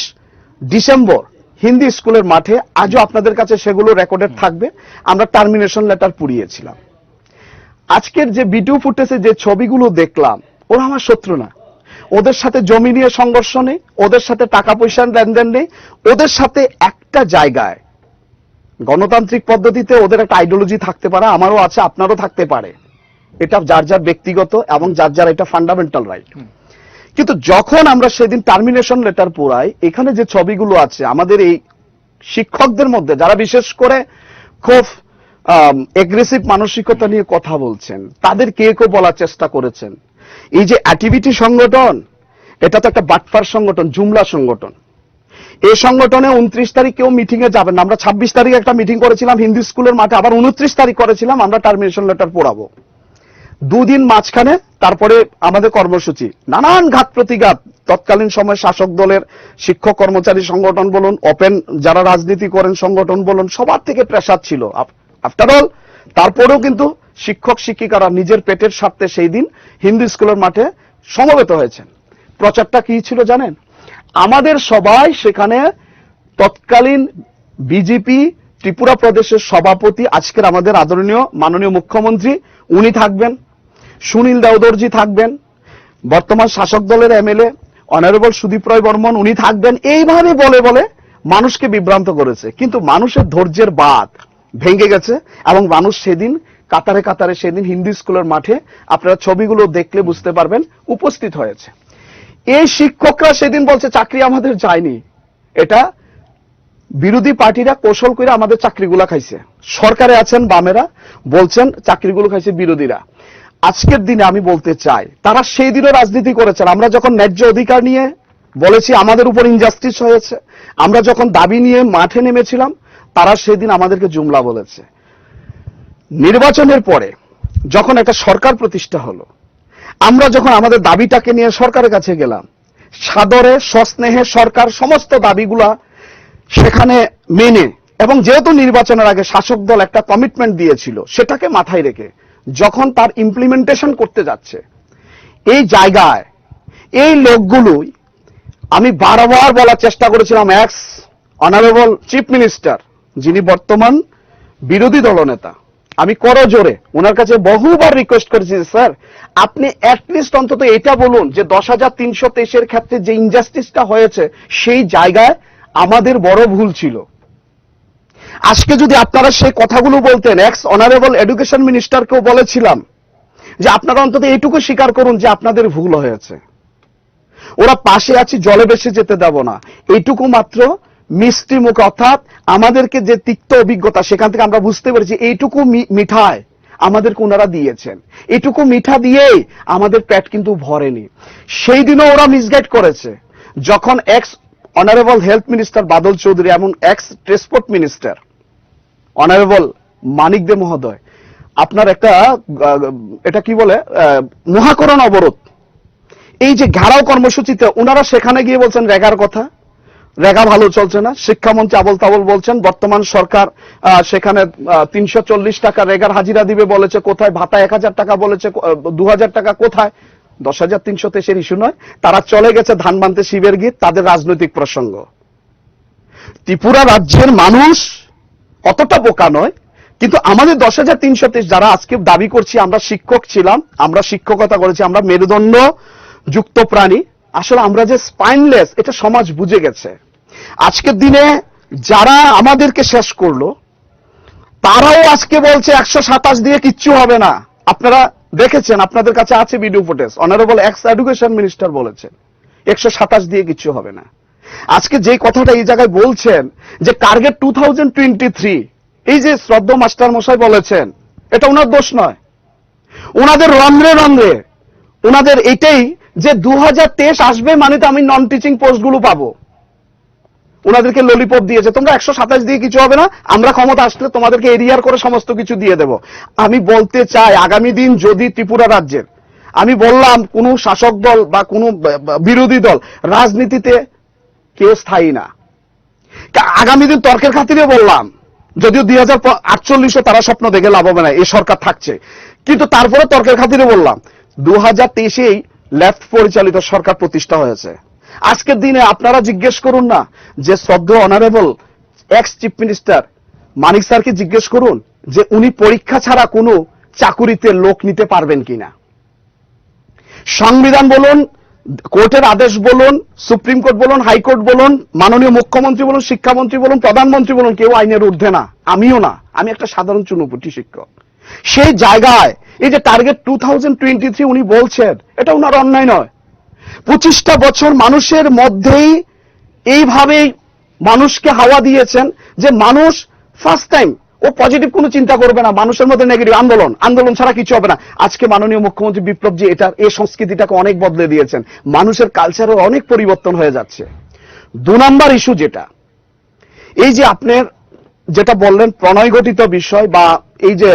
ডিসেম্বর হিন্দি স্কুলের মাঠে, আজও আপনাদের কাছে সেগুলো রেকর্ডেড থাকবে, আমরা টার্মিনেশন লেটার পুড়িয়েছিলাম। আজকের যে ভিডিও ফুটেজে যে ছবিগুলো দেখলাম, ওরা আমার শত্রু না, ওদের সাথে জমি নিয়ে সংঘর্ষ নেই, ওদের সাথে টাকা পয়সার লেনদেন নেই, ওদের সাথে একটা জায়গায় গণতান্ত্রিক পদ্ধতিতে ওদের একটা আইডিওলজি থাকতে পারে, আমারও আছে, আপনারও থাকতে পারে, এটা যার যার ব্যক্তিগত এবং যার যার এটা ফান্ডামেন্টাল রাইট। কিন্তু যখন আমরা সেদিন টার্মিনেশন লেটার পোড়াই, এখানে যে ছবিগুলো আছে আমাদের এই শিক্ষকদের মধ্যে যারা বিশেষ করে খুব এগ্রেসিভ মানসিকতা নিয়ে কথা বলছেন, তাদের কেউ বলার চেষ্টা করেছেন এই যে অ্যাক্টিভিটি সংগঠন, এটা তো একটা বাটপার সংগঠন, জুমলা সংগঠন। এই সংগঠনে 29 তারিখ কেউ মিটিং এ যাবেন না। আমরা 26 তারিখ একটা মিটিং করেছিলাম হিন্দি স্কুলের মাঠে, আবার 29 তারিখ করেছিলাম আমরা টার্মিনেশন লেটার পোড়াবো। দুদিন মাঝখানে তারপরে আমাদের কর্মসূচি, নানান ঘাত প্রতিঘাত, তৎকালীন সময় শাসক দলের শিক্ষক কর্মচারী সংগঠন বলুন, ওপেন যারা রাজনীতি করেন সংগঠন বলুন, সবার থেকে প্রেসার ছিল। আফটার অল তারপরেও কিন্তু শিক্ষক শিক্ষিকারা নিজের পেটের স্বার্থে সেই দিন হিন্দি স্কুলের মাঠে সমবেত হয়েছেন। প্রচারটা কি ছিল জানেন? আমাদের সবাই সেখানে তৎকালীন বিজেপি ত্রিপুরা প্রদেশের সভাপতি, আজকের আমাদের আদরণীয় মাননীয় মুখ্যমন্ত্রী উনি থাকবেন, সুনীল দেওদর্জি থাকবেন, বর্তমান শাসক দলের এমএলএ অনারেবল সুদীপ রায় বর্মন উনি থাকবেন। এইভাবে বলে বলে মানুষকে বিভ্রান্ত করেছে, কিন্তু মানুষের ধৈর্যের বাঁধ ভেঙে গেছে এবং মানুষ সেদিন কাতারে কাতারে সেদিন হিন্দি স্কুলের মাঠে, আপনারা ছবিগুলো দেখলে বুঝতে পারবেন, উপস্থিত হয়েছে। এই শিক্ষকরা সেদিন বলছে চাকরি আমাদের যায়নি, এটা বিরোধী পার্টিরা কৌশল করে আমাদের চাকরিগুলো খাইছে। সরকারে আছেন বামেরা, বলছেন চাকরিগুলো খাইছে বিরোধীরা। আজকের দিনে আমি বলতে চাই, তারা সেই দিনও রাজনীতি করেছেন। আমরা যখন ন্যায্য অধিকার নিয়ে বলেছি আমাদের উপর ইনজাস্টিস হয়েছে, আমরা যখন দাবি নিয়ে মাঠে নেমেছিলাম, তারা সেদিন আমাদেরকে জুমলা বলেছে। নির্বাচনের পরে যখন একটা সরকার প্রতিষ্ঠা হলো, আমরা যখন আমাদের দাবিটাকে নিয়ে সরকারের কাছে গেলাম, সাদরে সস্নেহে সরকার সমস্ত দাবিগুলা সেখানে মেনে, এবং যেহেতু নির্বাচনের আগে শাসক দল একটা কমিটমেন্ট দিয়েছিল, সেটাকে মাথায় রেখে যখন তার ইমপ্লিমেন্টেশন করতে যাচ্ছে, এই জায়গায় এই লোকগুলোই আমি বারবার বলার চেষ্টা করেছিলাম, এক্স অনারেবল চিফ মিনিস্টার যিনি বর্তমান বিরোধী দলনেতা, আমি করজোরে ওনার কাছে বহুবার রিকোয়েস্ট করেছি, স্যার আপনি অ্যাটলিস্ট অন্তত এটা বলুন যে 10,323 ক্ষেত্রে যে ইনজাস্টিসটা হয়েছে সেই জায়গায় আমাদের বড় ভুল ছিল। আজকে যদি আপনারা সেই কথাগুলো বলতেন, এক্স অনারেবল এডুকেশন মিনিস্টারকেও বলেছিলাম যে আপনারা অন্তত এইটুকু স্বীকার করুন যে আপনাদের ভুল হয়েছে, ওরা পাশে আছি জলে ভেসে যেতে দেব না, এইটুকু মাত্র মিষ্টি মুখ, অর্থাৎ আমাদেরকে যে তিক্ত অভিজ্ঞতা সেখান থেকে আমরা বুঝতে পেরেছি এইটুকু মিঠায় আমাদেরকে ওনারা দিয়েছেন, এইটুকু মিঠা দিয়েই আমাদের পেট কিন্তু ভরেনি। সেই দিনও ওরা মিসগাইড করেছে। যখন এক্স অনারেবল হেলথ মিনিস্টার বাদল চৌধুরী এবং এক্স ট্রান্সপোর্ট মিনিস্টার অনারেবল মানিক দে মহোদয় আপনার একটা এটা কি বলে মহাকরণ অবরোধ, এই যে ঘেরাও কর্মসূচিতে ওনারা সেখানে গিয়ে বলছেন রেগার কথা, রেগা ভালো চলছে না, শিক্ষামন্ত্রী আবল তাবল বলছেন, বর্তমান সরকার সেখানে 340 টাকা রেগার হাজিরা দিবে বলেছে, কোথায় ভাতা 1000 টাকা বলেছে, 2000 টাকা কোথায়, 10,323 ইস্যু নয়, তারা চলে গেছে ধান বানতে শিবের গীত, তাদের রাজনৈতিক প্রসঙ্গ। ত্রিপুরা রাজ্যের মানুষ অতটা বোকা নয়, কিন্তু আমাদের 10,323 যারা আজকে দাবি করছি আমরা শিক্ষক ছিলাম, আমরা শিক্ষকতা করেছি, আমরা মেরুদণ্ড যুক্ত প্রাণী, আসলে আমরা যে স্পাইনলেস এটা সমাজ বুঝে গেছে। আজকের দিনে যারা আমাদেরকে শেষ করলো তারাও আজকে বলছে 127 দিয়ে কিচ্ছু হবে না। আপনারা দেখেছেন, আপনাদের কাছে আছে video footage, honourable x education minister বলেছেন 127 দিয়ে কিচ্ছু হবে না। আজকে যে কথাটা এই জায়গায় বলছেন যে টার্গেট 2023, এই যে শ্রদ্ধা মাস্টার মশাই বলেছেন, এটা ওনার দোষ নয়, ওনাদের রন্ধ্রে রন্ধ্রে ওনাদের এটাই যে 2023 আসবে মানে তো আমি নন টিচিং পোস্ট গুলো পাবো। ওনাদেরকে ললিপপ দিয়েছে, তোমরা 127 দিয়ে কিছু হবে না, আমরা ক্ষমতা আসলে তোমাদেরকে এরিয়ার করে সমস্ত কিছু দিয়ে দেব। আমি বলতে চাই আগামী দিন যদি ত্রিপুরা রাজ্যের, আমি বললাম কোন শাসক দল বা কোন বিরোধী দল রাজনীতিতে কেউ স্থায়ী না, আগামী দিন তর্কের খাতিরে বললাম, যদিও 2048 তারা স্বপ্ন দেখে লাভ হবে না, এই সরকার থাকছে, কিন্তু তারপরে তর্কের খাতিরে বললাম 2023 লেফট পরিচালিত সরকার প্রতিষ্ঠা হয়েছে। আজকের দিনে আপনারা জিজ্ঞেস করুন না যে শ্রদ্ধেয় অনারেবল এক্স চিফ মিনিস্টার মানিক স্যারকে জিজ্ঞেস করুন যে উনি পরীক্ষা ছাড়া কোনো চাকুরিতে লোক নিতে পারবেন কিনা। সংবিধান বলুন, কোর্টের আদেশ বলুন, সুপ্রিম কোর্ট বলুন, হাইকোর্ট বলুন, মাননীয় মুখ্যমন্ত্রী বলুন, শিক্ষামন্ত্রী বলুন, প্রধানমন্ত্রী বলুন, কেউ আইনের ঊর্ধ্বে না, আমিও না, আমি একটা সাধারণ চুনোপুটি শিক্ষক। সেই জায়গায় এই যে টার্গেট 2023 উনি বলছেন, এটা ওনার অন্যায় নয়। 25টা বছর মানুষের মধ্যেই এইভাবেই মানুষকে হাওয়া দিয়েছেন যে মানুষ ফার্স্ট টাইম ও পজিটিভ কোনো চিন্তা করবে না, মানুষের মধ্যে নেগেটিভ আন্দোলন, আন্দোলন ছাড়া কিছু হবে না। আজকে মাননীয় মুখ্যমন্ত্রী বিপ্লবজি এটা এই সংস্কৃতিটাকে অনেক বদলে দিয়েছেন, মানুষের কালচারও অনেক পরিবর্তন হয়ে যাচ্ছে। 2 নম্বর ইস্যু যেটা, এই যে আপনার যেটা বললেন প্রণয় গঠিত বিষয়, বা এই যে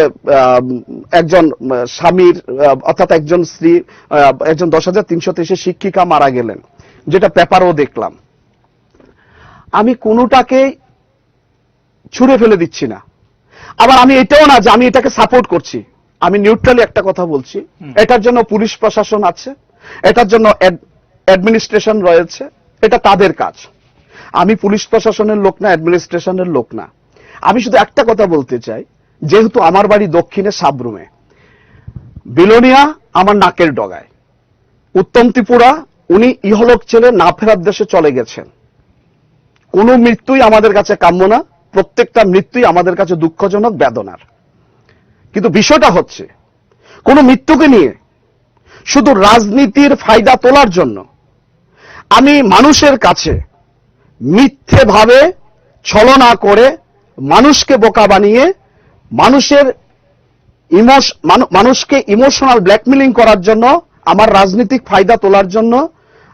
একজন স্বামীর অর্থাৎ একজন স্ত্রী, একজন 10,323 শিক্ষিকা মারা গেলেন, যেটা পেপারও দেখলাম, আমি কোনোটাকে ছুঁড়ে ফেলে দিচ্ছি না, আবার আমি এটাও না যে আমি এটাকে সাপোর্ট করছি, আমি নিউট্রালি একটা কথা বলছি, এটার জন্য পুলিশ প্রশাসন আছে, এটার জন্য অ্যাডমিনিস্ট্রেশন রয়েছে, এটা তাদের কাজ। আমি পুলিশ প্রশাসনের লোক না, অ্যাডমিনিস্ট্রেশনের লোক না। আমি শুধু একটা কথা বলতে চাই, যেহেতু আমার বাড়ি দক্ষিণে সাবরুমে, বিলোনিয়া আমার নাকের ডগায়, উত্তম ত্রিপুরা উনি ইহলোক ছেলে না ফেরার দেশে চলে গেছেন। কোন মৃত্যুই আমাদের কাছে কাম্য না, প্রত্যেকটা মৃত্যুই আমাদের কাছে দুঃখজনক, বেদনার। কিন্তু বিষয়টা হচ্ছে কোন মৃত্যুকে নিয়ে শুধু রাজনীতির ফায়দা তোলার জন্য আমি মানুষের কাছে মিথ্যে ভাবে ছলনা করে মানুষকে বোকা বানিয়ে মানুষকে ইমোশনাল ব্ল্যাকমেলিং করার জন্য, আমার রাজনৈতিক ফায়দা তোলার জন্য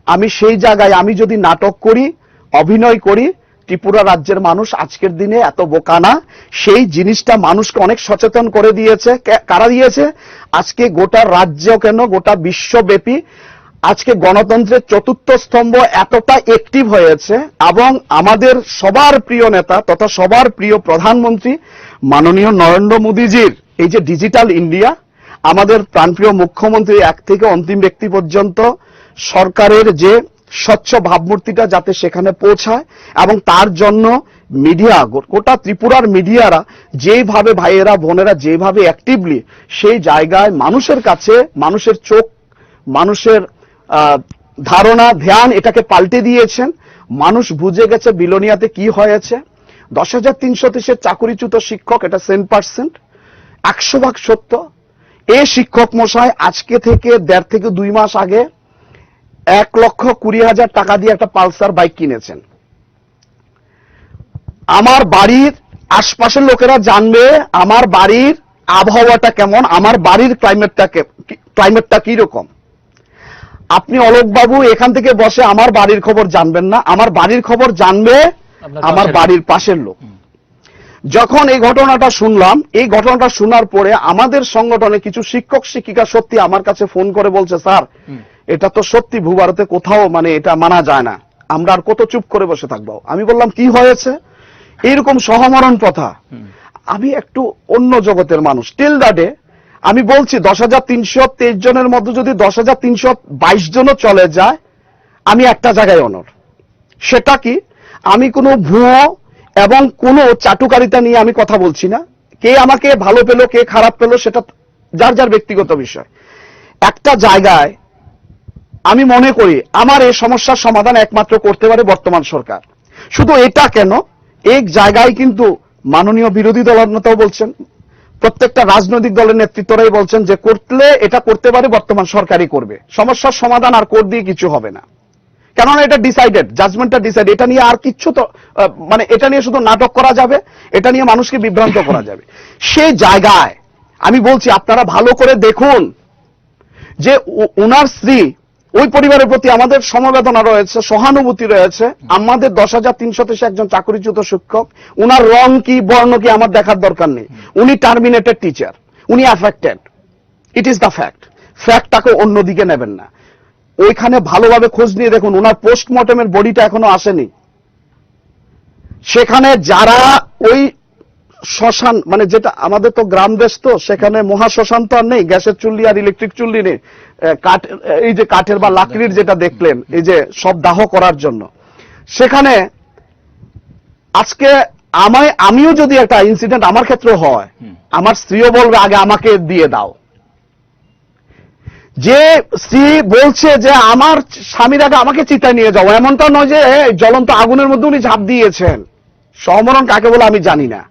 আমি সেই জায়গায় আমি যদি নাটক করি, অভিনয় করি, ত্রিপুরা রাজ্যের মানুষ আজকের দিনে এত বোকা না। সেই জিনিসটা মানুষকে অনেক সচেতন করে দিয়েছে। কারা দিয়েছে? আজকে গোটা রাজ্য কেন গোটা বিশ্বব্যাপী আজকে গণতন্ত্রের চতুর্থ স্তম্ভ এতটা অ্যাক্টিভ হয়েছে, এবং আমাদের সবার প্রিয় নেতা তথা সবার প্রিয় প্রধানমন্ত্রী মাননীয় নরেন্দ্র মোদীজির এই যে ডিজিটাল ইন্ডিয়া, আমাদের প্রাণপ্রিয় মুখ্যমন্ত্রী এক থেকে অন্তিম ব্যক্তি পর্যন্ত সরকারের যে স্বচ্ছ ভাবমূর্তিটা যাতে সেখানে পৌঁছায়, এবং তার জন্য মিডিয়া, গোটা ত্রিপুরার মিডিয়ারা যেভাবে ভাইয়েরা বোনেরা যেভাবে অ্যাক্টিভলি সেই জায়গায় মানুষের কাছে, মানুষের চোখ, মানুষের ধারণা ধ্যান এটাকে পাল্টে দিয়েছেন। মানুষ বুঝে গেছে বিলোনিয়াতে কি হয়েছে। 10,330 চাকুরিচ্যুত শিক্ষক, এটা 100%, 100% সত্য। এই শিক্ষক মশাই আজকে থেকে 1.5 থেকে 2 মাস আগে 1,20,000 টাকা দিয়ে একটা পালসার বাইক কিনেছেন। আমার বাড়ির আশপাশের লোকেরা জানবে আমার বাড়ির আবহাওয়াটা কেমন, আমার বাড়ির ক্লাইমেটটা কি রকম। আপনি অলোক বাবু এখান থেকে বসে আমার বাড়ির খবর জানবেন না, আমার বাড়ির খবর জানবে আপনার আমার পাশের বাড়ির পাশের লোক। যখন এই ঘটনাটা শুনলাম, এই ঘটনাটা শোনার পরে আমাদের সংগঠনে কিছু শিক্ষক শিক্ষিকা সত্যি আমার কাছে ফোন করে বলছে, স্যার এটা তো সত্যি ভূভারতে কোথাও মানে এটা মানা যায় না, আমরা আর কত চুপ করে বসে থাকবো। আমি বললাম কি হয়েছে? এইরকম সহমরণ প্রথা। আমি একটু অন্য জগতের মানুষ। টিল দ্য ডে আমি বলছি 10,323 জনের মধ্যে যদি 10,322 জনও চলে যায়, আমি একটা জায়গায় অনর। সেটা কি, আমি কোনো ভুয়ো এবং কোনো চাটুকারিতা নিয়ে আমি কথা বলছি না। কে আমাকে ভালো পেলো কে খারাপ পেলো সেটা যার যার ব্যক্তিগত বিষয়। একটা জায়গায় আমি মনে করি আমার এই সমস্যার সমাধান একমাত্র করতে পারে বর্তমান সরকার। শুধু এটা কেন, এক জায়গায় কিন্তু মাননীয় বিরোধী দলনেতাও বলছেন, প্রত্যেকটা রাজনৈতিক দলের নেতৃত্বরাই বলছেন যে করলে এটা করতে পারে বর্তমান সরকারই করবে, সমস্যার সমাধান আর কোর্ট দিয়ে কিছু হবে না। কেননা এটা ডিসাইডেড, জাজমেন্টটা ডিসাইড। এটা নিয়ে আর কিচ্ছু তো মানে এটা নিয়ে শুধু নাটক করা যাবে, এটা নিয়ে মানুষকে বিভ্রান্ত করা যাবে। সেই জায়গায় আমি বলছি আপনারা ভালো করে দেখুন যে ওনার স্ত্রী, ওই পরিবারের প্রতি আমাদের সমবেদনা রয়েছে, সহানুভূতি রয়েছে। আমাদের 10,323 একজন চাকরিচ্যুত শিক্ষক, উনার রং কি বর্ণ কি আমার দেখার দরকার নেই। উনি টার্মিনেটেড টিচার, উনি affected, it is the fact. ফ্যাক্টটাকে অন্যদিকে নেবেন না। ওইখানে ভালোভাবে খোঁজ নিয়ে দেখুন, ওনার পোস্টমর্টমের বডিটা এখনো আসেনি। সেখানে যারা ওই শ্মশান মানে যেটা আমাদের তো গ্রাম দেশ, তো সেখানে মহা শ্মশান তো আর নেই, গ্যাসের চুল্লি আর ইলেকট্রিক চুল্লি নেই, কাঠ এই যে কাঠের বা লাকড়ির যেটা দেখলেন এই যে সব দাহ করার জন্য। সেখানে আজকে আমিও যদি একটা ইনসিডেন্ট আমার ক্ষেত্রে হয়, আমার স্ত্রীও বলবে আগে আমাকে দিয়ে দাও। যে স্ত্রী বলছে যে আমার স্বামীর আগে আমাকে চিতায় নিয়ে যাও, এমনটা নয় যে জ্বলন্ত আগুনের মধ্যে উনি ঝাঁপ দিয়েছেন। সমরণ কাকে বলে আমি জানি না।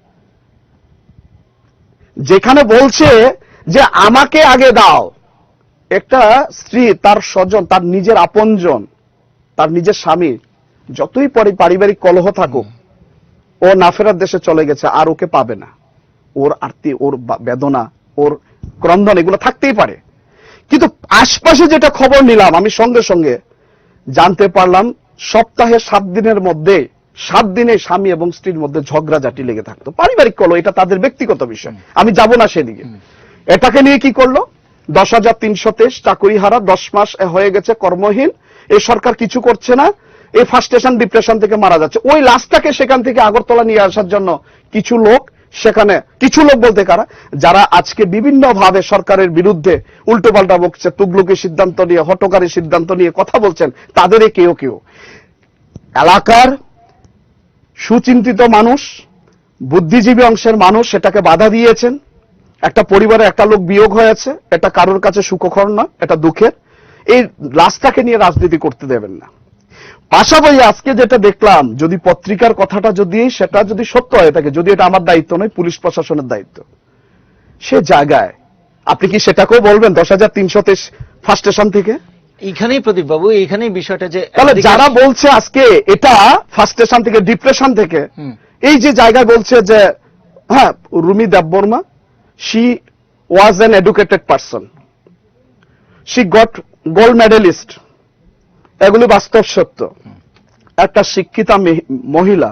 যেখানে বলছে যে আমাকে আগে দাও, একটা স্ত্রী তার স্বজন, তার নিজের আপনজন, তার নিজের স্বামী যতই পারিবারিক কলহ থাকুক, ও নাফেরার দেশে চলে গেছে, আর ওকে পাবে না। ওর আরতি, ওর বেদনা, ওর ক্রন্দন এগুলো থাকতেই পারে। কিন্তু আশপাশে যেটা খবর নিলাম, আমি সঙ্গে সঙ্গে জানতে পারলাম সপ্তাহে 7 দিনের মধ্যে 7 দিনে স্বামী এবং স্ত্রীর মধ্যে ঝগড়াঝাটি লেগে থাকতো, পারিবারিক কলহ, এটা তাদের ব্যক্তিগত বিষয়, আমি যাব না সেদিকে। এটাকে নিয়ে কি করলো? 10,323 চাকরি হারা, 10 মাস হয়ে গেছে কর্মহীন, এই সরকার কিছু করছে না, এই ফার্স্টেশন ডিপ্রেশন থেকে মারা যাচ্ছে। ওই লাশটাকে সেখান থেকে আগরতলা নিয়ে আসার জন্য কিছু লোক, সেখানে কিছু লোক বলতে কারা, যারা আজকে বিভিন্ন ভাবে সরকারের বিরুদ্ধে উল্টোপাল্টা বকছে, তুগলুকি সিদ্ধান্ত নিয়ে, হটকারী সিদ্ধান্ত নিয়ে কথা বলছেন, তাদেরই কেউ কেউ এলাকার সুচিন্তিত মানুষ, বুদ্ধিজীবী অংশের মানুষ সেটাকে বাধা দিয়েছেন। একটা পরিবারে একটা লোক বিয়োগ হয়েছে, এটা কারোর কাছে সুখকর না, এটা দুঃখের। এই রাস্তাকে নিয়ে রাজনীতি করতে দেবেন না। পাশাপাশি আজকে যেটা দেখলাম, যদি পত্রিকার কথাটা সেটা যদি সত্য হয়ে থাকে, যদি এটা আমার দায়িত্ব নয়, পুলিশ প্রশাসনের দায়িত্ব, সে জায়গায় আপনি কি সেটাকেও বলবেন 10,323 ফার্স্ট স্টেশন থেকে? এইখানেই প্রদীপ বাবু, এইখানেই বিষয়টা যে তাহলে যারা বলছে আজকে এটা ফার্স্ট স্টেশন থেকে, ডিপ্রেশন থেকে, এই যে জায়গায় বলছে যে হ্যাঁ Rumi Debbarma, she was an educated person, she got gold medalist, এগুলি বাস্তব সত্য। একটা শিক্ষিতা মহিলা,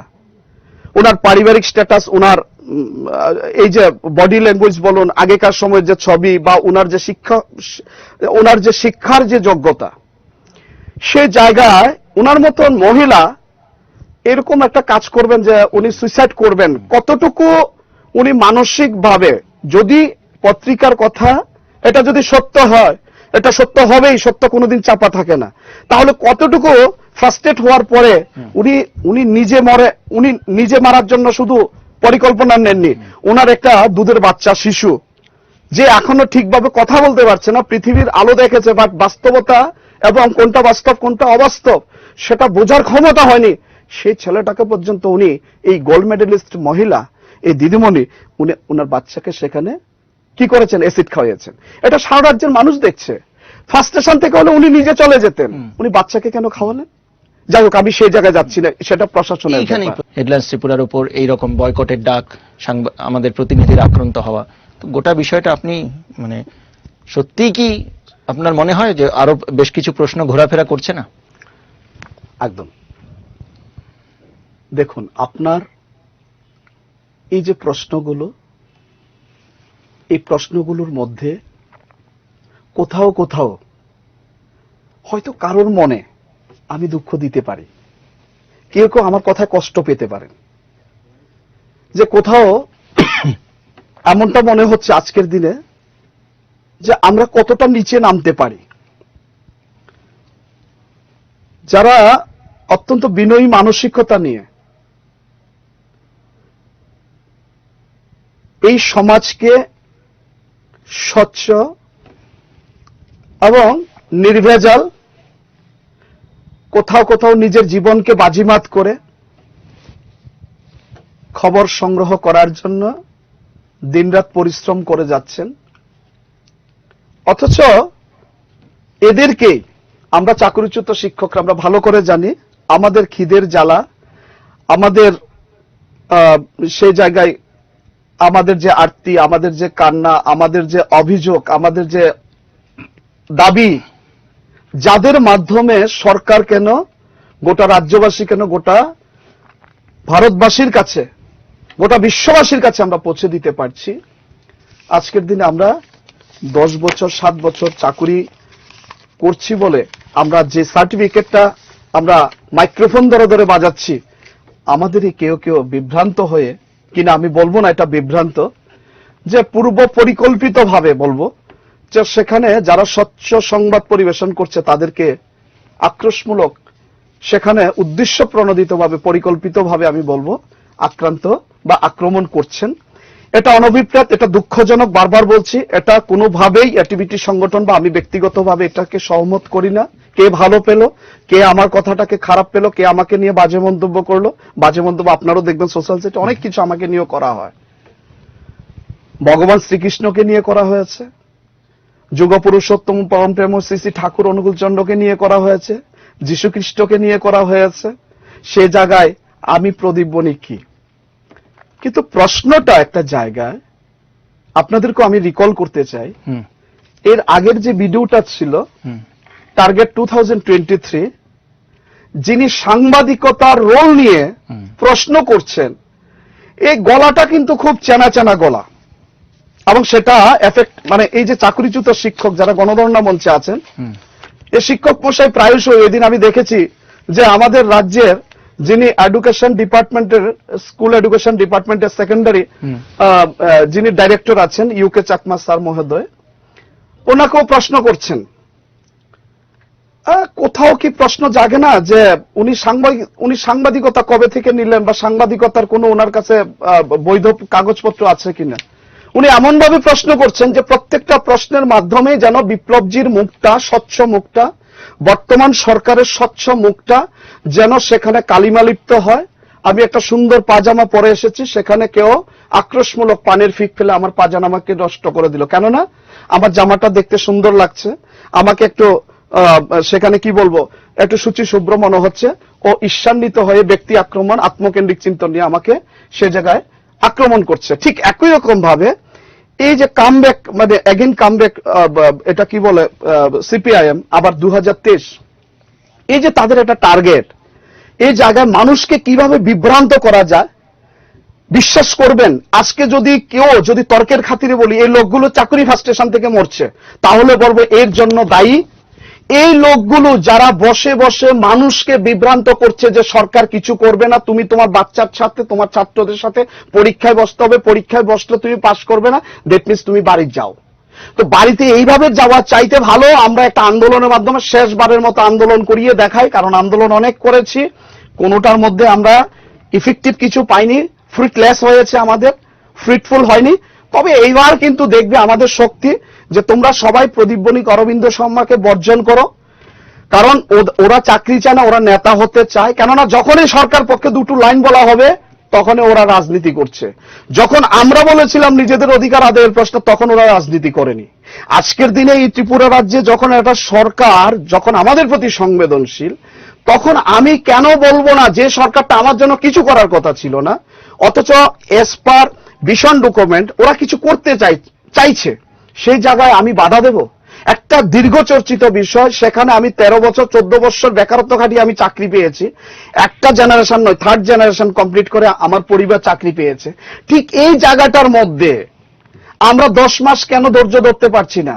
ওনার পারিবারিক স্ট্যাটাস, ওনার এই যে বডি ল্যাঙ্গুয়েজ বলুন, আগেকার সময়ের যে ছবি বা ওনার যে শিক্ষার যে যোগ্যতা, সে জায়গায় ওনার মতন মহিলা এরকম একটা কাজ করবেন যে উনি সুইসাইড করবেন, কতটুকু উনি মানসিক ভাবে, যদি পত্রিকার কথা এটা যদি সত্য হয়, এটা সত্য হবেই, সত্য কোনোদিন চাপা থাকে না, তাহলে কতটুকু ফ্রাস্ট্রেট হওয়ার পরে উনি নিজে মারার জন্য শুধু পরিকল্পনা নেননি, ওনার একটা দুধের বাচ্চা শিশু যে এখনো ঠিকভাবে কথা বলতে পারছে না, পৃথিবীর আলো দেখেছে বাট বাস্তবতা এবং কোনটা বাস্তব কোনটা অবাস্তব সেটা বোঝার ক্ষমতা হয়নি, সেই ছেলেটাকে পর্যন্ত উনি, এই গোল্ড মেডেলিস্ট মহিলা, এই দিদিমণি, উনি ওনার বাচ্চাকে সেখানে কি করেছেন, অ্যাসিড খাওয়াইছেন। এটা সারা রাজ্যের মানুষ দেখছে। ফার্স্ট স্টেশন থেকে হলে উনি নিজে চলে যেতেন, উনি বাচ্চাকে কেন খাওয়ালেন? যাই হোক, আমি সেই জায়গায় যাচ্ছি না, সেটা প্রশাসনের ব্যাপার। হেডলাইন্স ত্রিপুরার উপর এইরকম বয়কটের ডাক, আমাদের প্রতিনিধির আক্রান্ত হওয়া, তো গোটা বিষয়টা আপনি মানে সত্যি কি আপনার মনে হয় যে আরো বেশ কিছু প্রশ্ন ঘোরাফেরা করছে না? একদম। দেখুন, আপনার এই যে প্রশ্নগুলো, এই প্রশ্নগুলোর মধ্যে কোথাও কোথাও হয়তো কারোর মনে আমি দুঃখ দিতে পারি, কেউ কেউ আমার কথায় কষ্ট পেতে পারেন, যে কোথাও এমনটা মনে হচ্ছে আজকের দিনে যে আমরা কতটা নিচে নামতে পারি। যারা অত্যন্ত বিনয়ী মানসিকতা নিয়ে এই সমাজকে স্বচ্ছ এবং নির্ভেজাল, কোথাও কোথাও নিজের জীবনকে বাজিমাত করে খবর সংগ্রহ করার জন্য দিনরাত পরিশ্রম করে যাচ্ছেন, অথচ এদেরকেই আমরা চাকরিচ্যুত শিক্ষকরা আমরা ভালো করে জানি, আমাদের খিদের জ্বালা, আমাদের সেই জায়গায় আমাদের যে আরতি, আমাদের যে কান্না, আমাদের যে অভিযোগ, আমাদের যে দাবি, যাদের মাধ্যমে সরকার কেন, গোটা রাজ্যবাসী কেন, গোটা ভারতবাসীর কাছে, গোটা বিশ্ববাসীর কাছে আমরা পৌঁছে দিতে পারছি, আজকের দিনে আমরা 10 বছর 7 বছর চাকরি করছি বলে আমরা যে সার্টিফিকেটটা আমরা মাইক্রোফোন ধরে ধরে বাজাচ্ছি, আমাদেরই কেউ কেউ বিভ্রান্ত হয়ে, কিনা আমি বলবো না এটা বিভ্রান্ত, যে পূর্ব পরিকল্পিতভাবে বলবো, যে সেখানে যারা স্বচ্ছ সংবাদ পরিবেশন করছে তাদেরকে আক্রোশমূলক, সেখানে উদ্দেশ্য প্রণোদিতভাবে, পরিকল্পিতভাবে আমি বলবো আক্রান্ত বা আক্রমণ করছেন। এটা অনভিপ্রেত, এটা দুঃখজনক, বারবার বলছি, এটা কোনোভাবেই অ্যাক্টিভিটি সংগঠন বা আমি ব্যক্তিগতভাবে এটাকে সহমত করি না। কে ভালো পেল, কে আমার কথাটাকে খারাপ পেল, কে আমাকে নিয়ে বাজে মন্তব্য করলো, বাজে মন্তব্য আপনারাও দেখবেন সোশ্যাল সাইটে অনেক কিছু আমাকে নিয়েও করা হয়। ভগবান শ্রীকৃষ্ণকে নিয়ে করা হয়েছে, যুগ পুরুষোত্তম পরম প্রেম শ্রী শ্রী ঠাকুর অনুকূল চন্দ্রকে নিয়ে করা হয়েছে, যীশু খ্রিস্টকে নিয়ে করা হয়েছে, সে জায়গায় আমি প্রদীপ বণিক কি? কিন্তু প্রশ্নটা একটা জায়গায় আপনাদেরকে আমি রিকল করতে চাই, এর আগের যে ভিডিওটা ছিল টার্গেট 2023, যিনি সাংবাদিকতার রোল নিয়ে প্রশ্ন করছেন, এই গলাটা কিন্তু খুব চেনা চেনা গলা, এবং সেটা এফেক্ট, মানে এই যে চাকরিচ্যুত শিক্ষক যারা গণধর্ণা মঞ্চে আছেন, এই শিক্ষক মশাই প্রায়শই, এদিন আমি দেখেছি যে আমাদের রাজ্যের যিনি এডুকেশন ডিপার্টমেন্টের, স্কুল এডুকেশন ডিপার্টমেন্টের সেকেন্ডারি যিনি ডাইরেক্টর আছেন, ইউকে চাকমা স্যার মহোদয়, ওনাকেও প্রশ্ন করছেন। কোথাও কি প্রশ্ন জাগে না যে উনি সাংবাদিকতা কবে থেকে নিলেন, বা সাংবাদিকতার কোনো ওনার কাছে বৈধ কাগজপত্র আছে কিনা? উনি এমন ভাবে প্রশ্ন করছেন যে প্রত্যেকটা প্রশ্নের মাধ্যমে যেন বিপ্লবজির মুখটা, স্বচ্ছ মুখটা, বর্তমান সরকারের স্বচ্ছ মুখটা যেন সেখানে কালিমালিপ্ত হয়। আমি একটা সুন্দর পাজামা পরে এসেছি, সেখানে কেউ আক্রোশমূলক পানের ফিক ফেলে আমার পাজামাকে নষ্ট করে দিল, কেননা আমার জামাটা দেখতে সুন্দর লাগছে, আমাকে একটু সেখানে কি বলবো, একটু শুচি শুভ্র মনে হচ্ছে, ও ঈর্ষান্বিত হয়ে ব্যক্তি আক্রমণ, আত্মকেন্দ্রিক চিন্তন নিয়ে আমাকে সে জায়গায় আক্রমণ করছে। ঠিক একই রকম ভাবে এই যে কামব্যাক, মানে এগেন কামব্যাক, এটা কি বলে সিপিআইএম, আবার 2023, এই যে তাদের একটা টার্গেট, এই জায়গায় মানুষকে কিভাবে বিভ্রান্ত করা যায়, বিশ্বাস করবেন আজকে যদি কেউ, যদি তর্কের খাতিরে বলি এই লোকগুলো চাকরি ফার্স্টেশন থেকে মরছে, তাহলে বলবো এর জন্য দায়ী এই লোকগুলো যারা বসে বসে মানুষকে বিভ্রান্ত করছে যে সরকার কিছু করবে না, তুমি তোমার বাচ্চার সাথে, তোমার ছাত্রদের সাথে পরীক্ষায় বসতে হবে, পরীক্ষায় বসলে তুমি পাস করবে না, দ্যাট মিন্স তুমি বাড়ি যাও। তো বাড়িতে এইভাবে যাওয়া চাইতে ভালো আমরা একটা আন্দোলনের মাধ্যমে শেষবারের মতো আন্দোলন করিয়ে দেখাই, কারণ আন্দোলন অনেক করেছি, কোনোটার মধ্যে আমরা ইফেক্টিভ কিছু পাইনি, ফ্রুটলেস হয়েছে, আমাদের ফ্রুটফুল হয়নি। তবে এইবার কিন্তু দেখবে আমাদের শক্তি, যে তোমরা সবাই প্রদীপ বণিক, অরবিন্দ শর্মাকে বর্জন করো, কারণ ওরা চাকরি চায় না, ওরা নেতা হতে চায়। কেননা যখনই সরকার পক্ষে দুটো লাইন বলা হবে তখনই ওরা রাজনীতি করছে, যখন আমরা বলেছিলাম নিজেদের অধিকার আদায়ের প্রশ্ন তখন ওরা রাজনীতি করেনি। আজকের দিনে এই ত্রিপুরা রাজ্যে যখন একটা সরকার যখন আমাদের প্রতি সংবেদনশীল, তখন আমি কেন বলবো না যে সরকারটা আমার জন্য কিছু করার কথা ছিল না, অথচ এস পার ভিশন ডকুমেন্ট ওরা কিছু করতে চাইছে, সেই জায়গায় আমি বাধা দেব? একটা দীর্ঘ চর্চিত বিষয়। সেখানে আমি 13 বছর 14 বছর বেকারত্ব খাটিয়ে আমি চাকরি পেয়েছি। একটা জেনারেশন নয়, 3rd জেনারেশন কমপ্লিট করে আমার পরিবার চাকরি পেয়েছে। ঠিক এই জায়গাটার মধ্যে আমরা 10 মাস কেন ধৈর্য ধরতে পারছি না?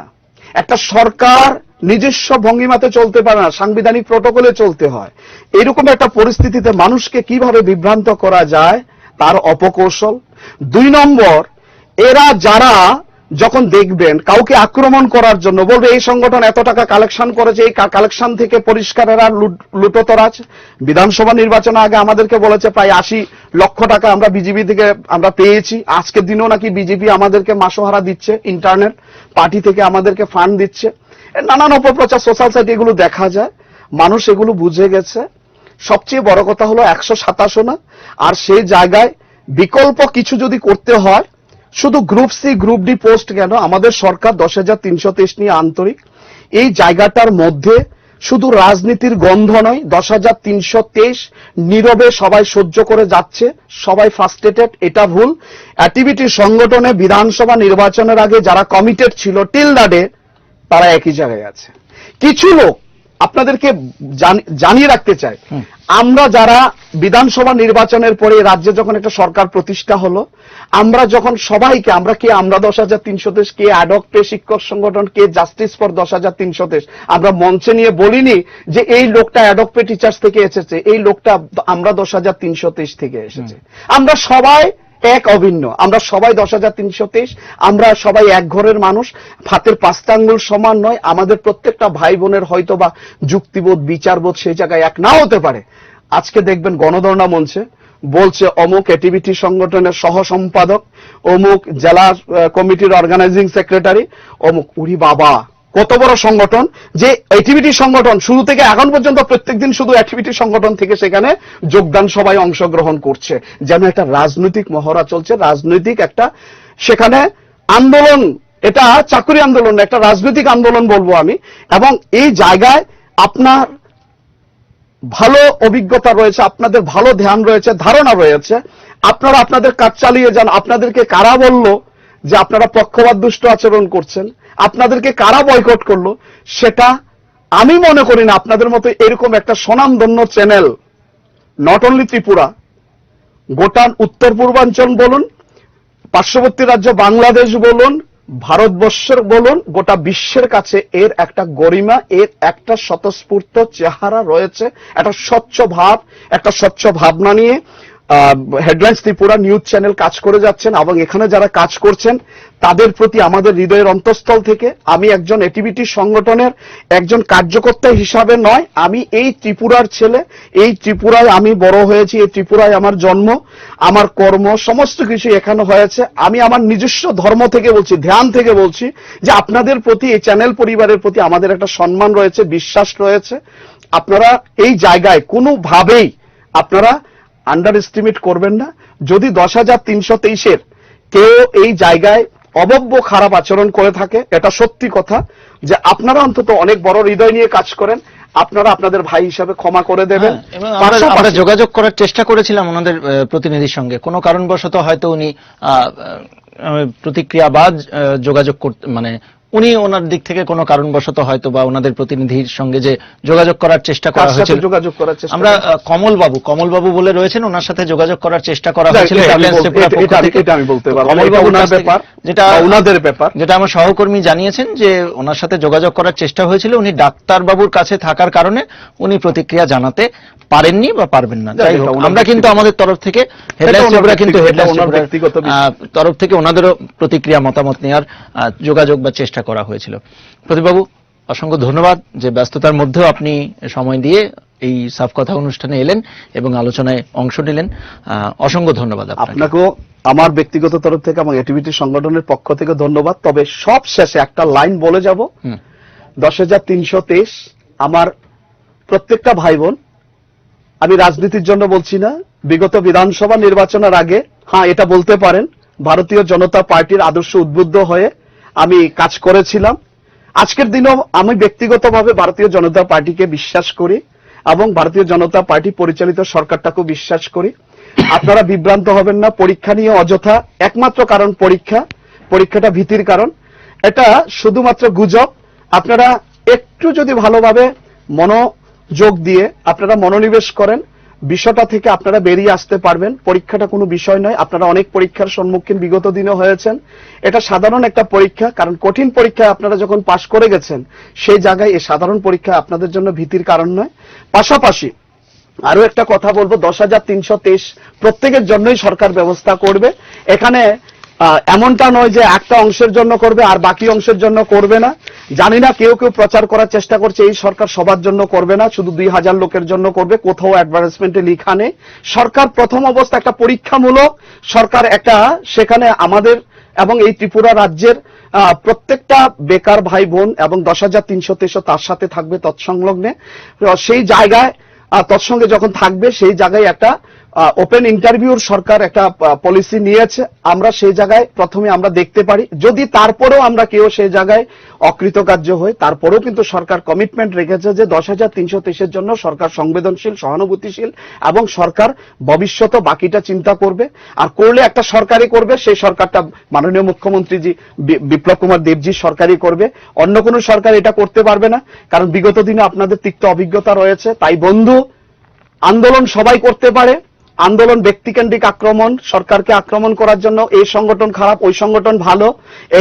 একটা সরকার নিজস্ব ভঙ্গিমাতে চলতে পারে না, সাংবিধানিক প্রটোকলে চলতে হয়। এরকম একটা পরিস্থিতিতে মানুষকে কিভাবে বিভ্রান্ত করা যায় তার অপকৌশল। 2 নম্বর, এরা যারা যখন দেখবেন কাউকে আক্রমণ করার জন্য বলবে এই সংগঠন এত টাকা কালেকশন করেছে, এই কালেকশন থেকে পরিষ্কার এরা লুটোতরাজ। বিধানসভা নির্বাচনে আগে আমাদেরকে বলেছে প্রায় 80 লক্ষ টাকা আমরা বিজেপি থেকে আমরা পেয়েছি। আজকের দিনেও নাকি বিজেপি আমাদেরকে মাসোহারা দিচ্ছে, ইন্টারনেট পার্টি থেকে আমাদেরকে ফান্ড দিচ্ছে। নানান অপপ্রচার সোশ্যাল সাইটে এগুলো দেখা যায়, মানুষ এগুলো বুঝে গেছে। সবচেয়ে বড় কথা হলো 127 না, আর সেই জায়গায় বিকল্প কিছু যদি করতে হয়, শুধু group C group D post কেন, আমাদের সরকার 10,323 নিয়ে আন্তরিক। এই জায়গাটার মধ্যে শুধু রাজনীতির গন্ধ নয়, 10,323 নীরবে সবাই সহ্য করে যাচ্ছে, সবাই ফ্রাস্ট্রেটেড। এটা ভুল। অ্যাক্টিভিটি সংগঠনে বিধানসভা নির্বাচনের আগে যারা কমিটেড ছিল টিল দ্য ডে, তারা একই জায়গায় আছে। কিছু লোক আপনাদেরকে জানিয়ে রাখতে চাই, আমরা যারা বিধানসভা নির্বাচনের পরে রাজ্যে যখন একটা সরকার প্রতিষ্ঠা হলো, আমরা যখন সবাইকে আমরা 10,323, কে অ্যাডহক পে শিক্ষক সংগঠন, কে জাস্টিস ফর 10,323, আমরা মঞ্চে নিয়ে বলিনি যে এই লোকটা অ্যাডহক পে টিচার্স থেকে এসেছে, এই লোকটা আমরা 10,323 থেকে এসেছে। আমরা সবাই এক অভিন্ন, আমরা সবাই 10,323, আমরা সবাই এক ঘরের মানুষ, হাতের 5টা আঙ্গুল সমান নয়। আমাদের প্রত্যেকটা ভাই বোনের হয়তো বা যুক্তিবোধ বিচারবোধ সেই জায়গায় এক নাও হতে পারে। আজকে দেখবেন গণধর্ণা মঞ্চে বলছে অমুক অ্যাক্টিভিটি সংগঠনের সহ সম্পাদক, অমুক জেলা কমিটির অর্গানাইজিং সেক্রেটারি, অমুক। উরি বাবা, কত বড় সংগঠন যে অ্যাক্টিভিটি সংগঠন শুরু থেকে এখন পর্যন্ত প্রত্যেকদিন শুধু অ্যাক্টিভিটি সংগঠন থেকে সেখানে যোগদান সভায় অংশগ্রহণ করছে, যেন একটা রাজনৈতিক মহড়া চলছে, রাজনৈতিক একটা সেখানে আন্দোলন। এটা চাকরি আন্দোলন, একটা রাজনৈতিক আন্দোলন বলবো আমি। এবং এই জায়গায় আপনার ভালো অভিজ্ঞতা রয়েছে, আপনাদের ভালো ধ্যান রয়েছে, ধারণা রয়েছে, আপনারা আপনাদের কাজ চালিয়ে যান। আপনাদেরকে কারা বলল যে আপনারা পক্ষপাত দুষ্ট আচরণ করছেন? আপনাদেরকে কারা বয়কট করলো? সেটা আমি মনে করি না। আপনাদের মতো এরকম একটা স্বনামধন্য চ্যানেল নট অনলি ত্রিপুরা, গোটা উত্তর পূর্বাঞ্চল বলুন, পার্শ্ববর্তী রাজ্য বাংলাদেশ বলুন, ভারতবর্ষের বলুন, গোটা বিশ্বের কাছে এর একটা গরিমা, এর একটা স্বতঃস্ফূর্ত চেহারা রয়েছে, একটা স্বচ্ছ ভাব, একটা স্বচ্ছ ভাবনা নিয়ে হেডলাইন্স ত্রিপুরা নিউজ চ্যানেল কাজ করে যাচ্ছেন। এবং এখানে যারা কাজ করছেন তাদের প্রতি আমাদের হৃদয়ের অন্তঃস্থল থেকে, আমি একজন অ্যাক্টিভিটি সংগঠনের একজন কার্যকর্তা হিসাবে নয়, আমি এই ত্রিপুরার ছেলে, এই ত্রিপুরায় আমি বড় হয়েছি, এই ত্রিপুরায় আমার জন্ম, আমার কর্ম সমস্ত কিছু এখানে হয়েছে। আমি আমার নিজস্ব ধর্ম থেকে বলছি, ধ্যান থেকে বলছি যে আপনাদের প্রতি, এই চ্যানেল পরিবারের প্রতি আমাদের একটা সম্মান রয়েছে, বিশ্বাস রয়েছে। আপনারা এই জায়গায় কোনোভাবেই আপনারা আন্ডার এস্টিমেট করবেন না। যদি 10,323-এর কেউ এই জায়গায় অবব্য খারাপ আচরণ করে থাকে, এটা সত্যি কথা যে আপনারা অন্তত অনেক বড় হৃদয় নিয়ে কাজ করেন, আপনারা আপনাদের ভাই হিসাবে ক্ষমা করে দেবেন। আমরা যোগাযোগ করার চেষ্টা করেছিলাম ওনাদের প্রতিনিধির সঙ্গে, কোনো কারণবশত হয়তো উনি প্রতিক্রিয়া বা যোগাযোগ করতে, মানে উনি ওনার দিক থেকে কোনো কারণবশত হয়তো বা ওনাদের প্রতিনিধির সঙ্গে যে যোগাযোগ করার চেষ্টা করা হয়েছিল, আমরা কমল বাবু বলে রয়েছেন, ওনার সাথে যোগাযোগ করার চেষ্টা করা হয়েছিল। যেটা আমার সহকর্মী জানিয়েছেন যে ওনার সাথে যোগাযোগ করার চেষ্টা হয়েছিল, উনি ডাক্তারবাবুর কাছে থাকার কারণে উনি প্রতিক্রিয়া জানাতে পারেননি বা পারবেন না। যাই হোক, আমরা কিন্তু আমাদের তরফ থেকে তরফ থেকে ওনাদেরও প্রতিক্রিয়া মতামত নেওয়ার যোগাযোগ বা চেষ্টা করা হয়েছিল। প্রদীপবাবু, অসংখ্য ধন্যবাদ যে ব্যস্ততার মধ্যেও আপনি সময় দিয়ে এই সাফ কথা অনুষ্ঠানে এলেন এবং আলোচনায় অংশ নিলেন। অসংখ্য ধন্যবাদ আপনাকেও আমার ব্যক্তিগত তরফ থেকে এবং অ্যাক্টিভিটি সংগঠনের পক্ষ থেকে ধন্যবাদ। তবে সব শেষে একটা লাইন বলে যাব, 10,323 আমার প্রত্যেকটা ভাই বোন, আমি রাজনীতির জন্য বলছি না, বিগত বিধানসভা নির্বাচনের আগে হ্যাঁ এটা বলতে পারেন ভারতীয় জনতা পার্টির আদর্শ উদ্বুদ্ধ হয়ে আমি কাজ করেছিলাম। আজকের দিনেও আমি ব্যক্তিগতভাবে ভারতীয় জনতা পার্টিকে বিশ্বাস করি এবং ভারতীয় জনতা পার্টি পরিচালিত সরকারটাকেও বিশ্বাস করি। আপনারা বিভ্রান্ত হবেন না পরীক্ষা নিয়ে অযথা। একমাত্র কারণ পরীক্ষাটা ভীতির কারণ। এটা শুধুমাত্র গুজব। আপনারা একটু যদি ভালোভাবে মনোযোগ দিয়ে আপনারা মনোনিবেশ করেন, বিষয়টা থেকে আপনারা বেরিয়ে আসতে পারবেন। পরীক্ষাটা কোনো বিষয় নয়, আপনারা অনেক পরীক্ষার সম্মুখীন বিগত দিনে হয়েছেন। এটা সাধারণ একটা পরীক্ষা, কারণ কঠিন পরীক্ষায় আপনারা যখন পাশ করে গেছেন সেই জায়গায় এই সাধারণ পরীক্ষা আপনাদের জন্য ভীতির কারণ নয়। পাশাপাশি আরো একটা কথা বলবো, 10,323 প্রত্যেকের জন্যই সরকার ব্যবস্থা করবে। এখানে এমনটা নয় যে একটা অংশের জন্য করবে আর বাকি অংশের জন্য করবে না। জানি না, কেউ কেউ প্রচার করার চেষ্টা করছে এই সরকার সবার জন্য করবে না, শুধু 2,000 লোকের জন্য করবে। কোথাও অ্যাডভার্টাইজমেন্টে লেখা নেই। সরকার প্রথম অবস্থা একটা পরীক্ষামূলক সরকার, একটা সেখানে আমাদের এবং এই ত্রিপুরা রাজ্যের প্রত্যেকটা বেকার ভাই বোন এবং 10,323 তার সাথে থাকবে তৎসংলগ্নে। সেই জায়গায় তৎসঙ্গে যখন থাকবে সেই জায়গায় একটা ওপেন ইন্টারভিউর সরকার একটা পলিসি নিয়েছে। আমরা সেই জায়গায় প্রথমে আমরা দেখতে পারি, যদি তারপরেও আমরা কেউ সেই জায়গায় অকৃতকার্য হই, তারপরেও কিন্তু সরকার কমিটমেন্ট রেখেছে যে 10,323 জন্য সরকার সংবেদনশীল, সহানুভূতিশীল এবং সরকার ভবিষ্যতে বাকিটা চিন্তা করবে। আর করলে একটা সরকারই করবে, সেই সরকারটা মাননীয় মুখ্যমন্ত্রীজি বিপ্লব কুমার দেবজি সরকারই করবে। অন্য কোনো সরকার এটা করতে পারবে না, কারণ বিগত দিনে আপনাদের তিক্ত অভিজ্ঞতা রয়েছে। তাই বন্ধু, আন্দোলন সবাই করতে পারে। আন্দোলন ব্যক্তিকেন্দ্রিক আক্রমণ, সরকারকে আক্রমণ করার জন্য এই সংগঠন খারাপ ওই সংগঠন ভালো,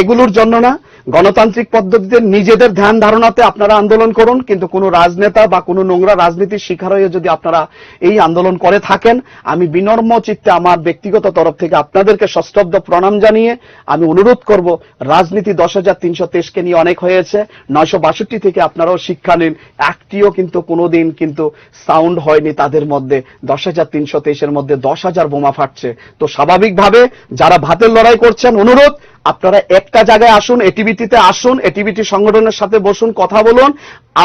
এগুলোর জন্য না। গণতান্ত্রিক পদ্ধতিতে নিজেদের ধ্যান ধারণাতে আপনারা আন্দোলন করুন, কিন্তু কোনো রাজনেতা বা কোনো নোংরা রাজনীতির শিকার হয়ে যদি আপনারা এই আন্দোলন করে থাকেন, আমি বিনম্র চিত্তে আমার ব্যক্তিগত তরফ থেকে আপনাদেরকে সশ্রদ্ধ প্রণাম জানিয়ে আমি অনুরোধ করব, রাজনীতি 10,323 নিয়ে অনেক হয়েছে। 962 থেকে আপনারাও শিক্ষা নিন। একটিও কিন্তু কোনোদিন কিন্তু সাউন্ড হয়নি তাদের মধ্যে। 10,323 মধ্যে 10,000 বোমা ফাটছে। তো স্বাভাবিকভাবে যারা ভাতের লড়াই করছেন, অনুরোধ আপনারা একটা জায়গায় আসুন, এটিভিটিতে আসুন, এটিভিটি সংগঠনের সাথে বসুন, কথা বলুন।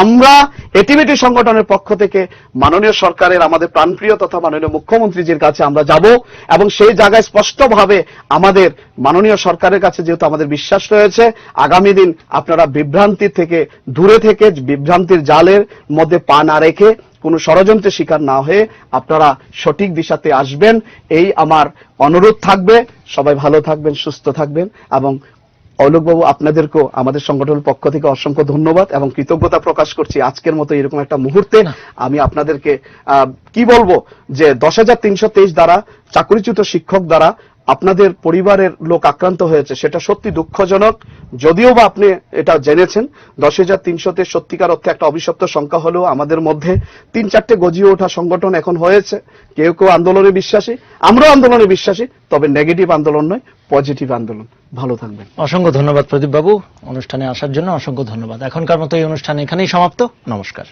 আমরা এটিভিটি সংগঠনের পক্ষ থেকে মাননীয় সরকারের, আমাদের প্রাণপ্রিয় তথা মাননীয় মুখ্যমন্ত্রীজির কাছে আমরা যাব এবং সেই জায়গায় স্পষ্টভাবে আমাদের মাননীয় সরকারের কাছে যেহেতু আমাদের বিশ্বাস রয়েছে, আগামী দিন আপনারা বিভ্রান্তি থেকে দূরে থেকে, বিভ্রান্তির জালের মধ্যে পা না রেখে, কোনো ষড়যন্ত্রের শিকার না হয়ে আপনারা সঠিক দিশাতে আসবেন, এই আমার অনুরোধ থাকবে। সবাই ভালো থাকবেন, সুস্থ থাকবেন এবং অলোকবাবু আপনাদেরকেও আমাদের সংগঠনের পক্ষ থেকে অসংখ্য ধন্যবাদ এবং কৃতজ্ঞতা প্রকাশ করছি। আজকের মতো এরকম একটা মুহূর্তে আমি আপনাদেরকে কি বলবো যে 10,323 দ্বারা চাকরিচ্যুত শিক্ষক দ্বারা আপনাদের পরিবারের লোক আক্রান্ত হয়েছে, সেটা সত্যি দুঃখজনক। যদিও বা আপনি এটা জেনেছেন, 10,300 সত্যিকার অর্থে একটা অভিশপ্ত সংখ্যা হলেও আমাদের মধ্যে 3-4টে গজিয়ে ওঠা সংগঠন এখন হয়েছে। কেউ কেউ আন্দোলনে বিশ্বাসী, আমরাও আন্দোলনে বিশ্বাসী, তবে নেগেটিভ আন্দোলন নয়, পজিটিভ আন্দোলন। ভালো থাকবেন। অসংখ্য ধন্যবাদ প্রদীপ বাবু, অনুষ্ঠানে আসার জন্য অসংখ্য ধন্যবাদ। এখনকার মতো এই অনুষ্ঠান এখানেই সমাপ্ত। নমস্কার।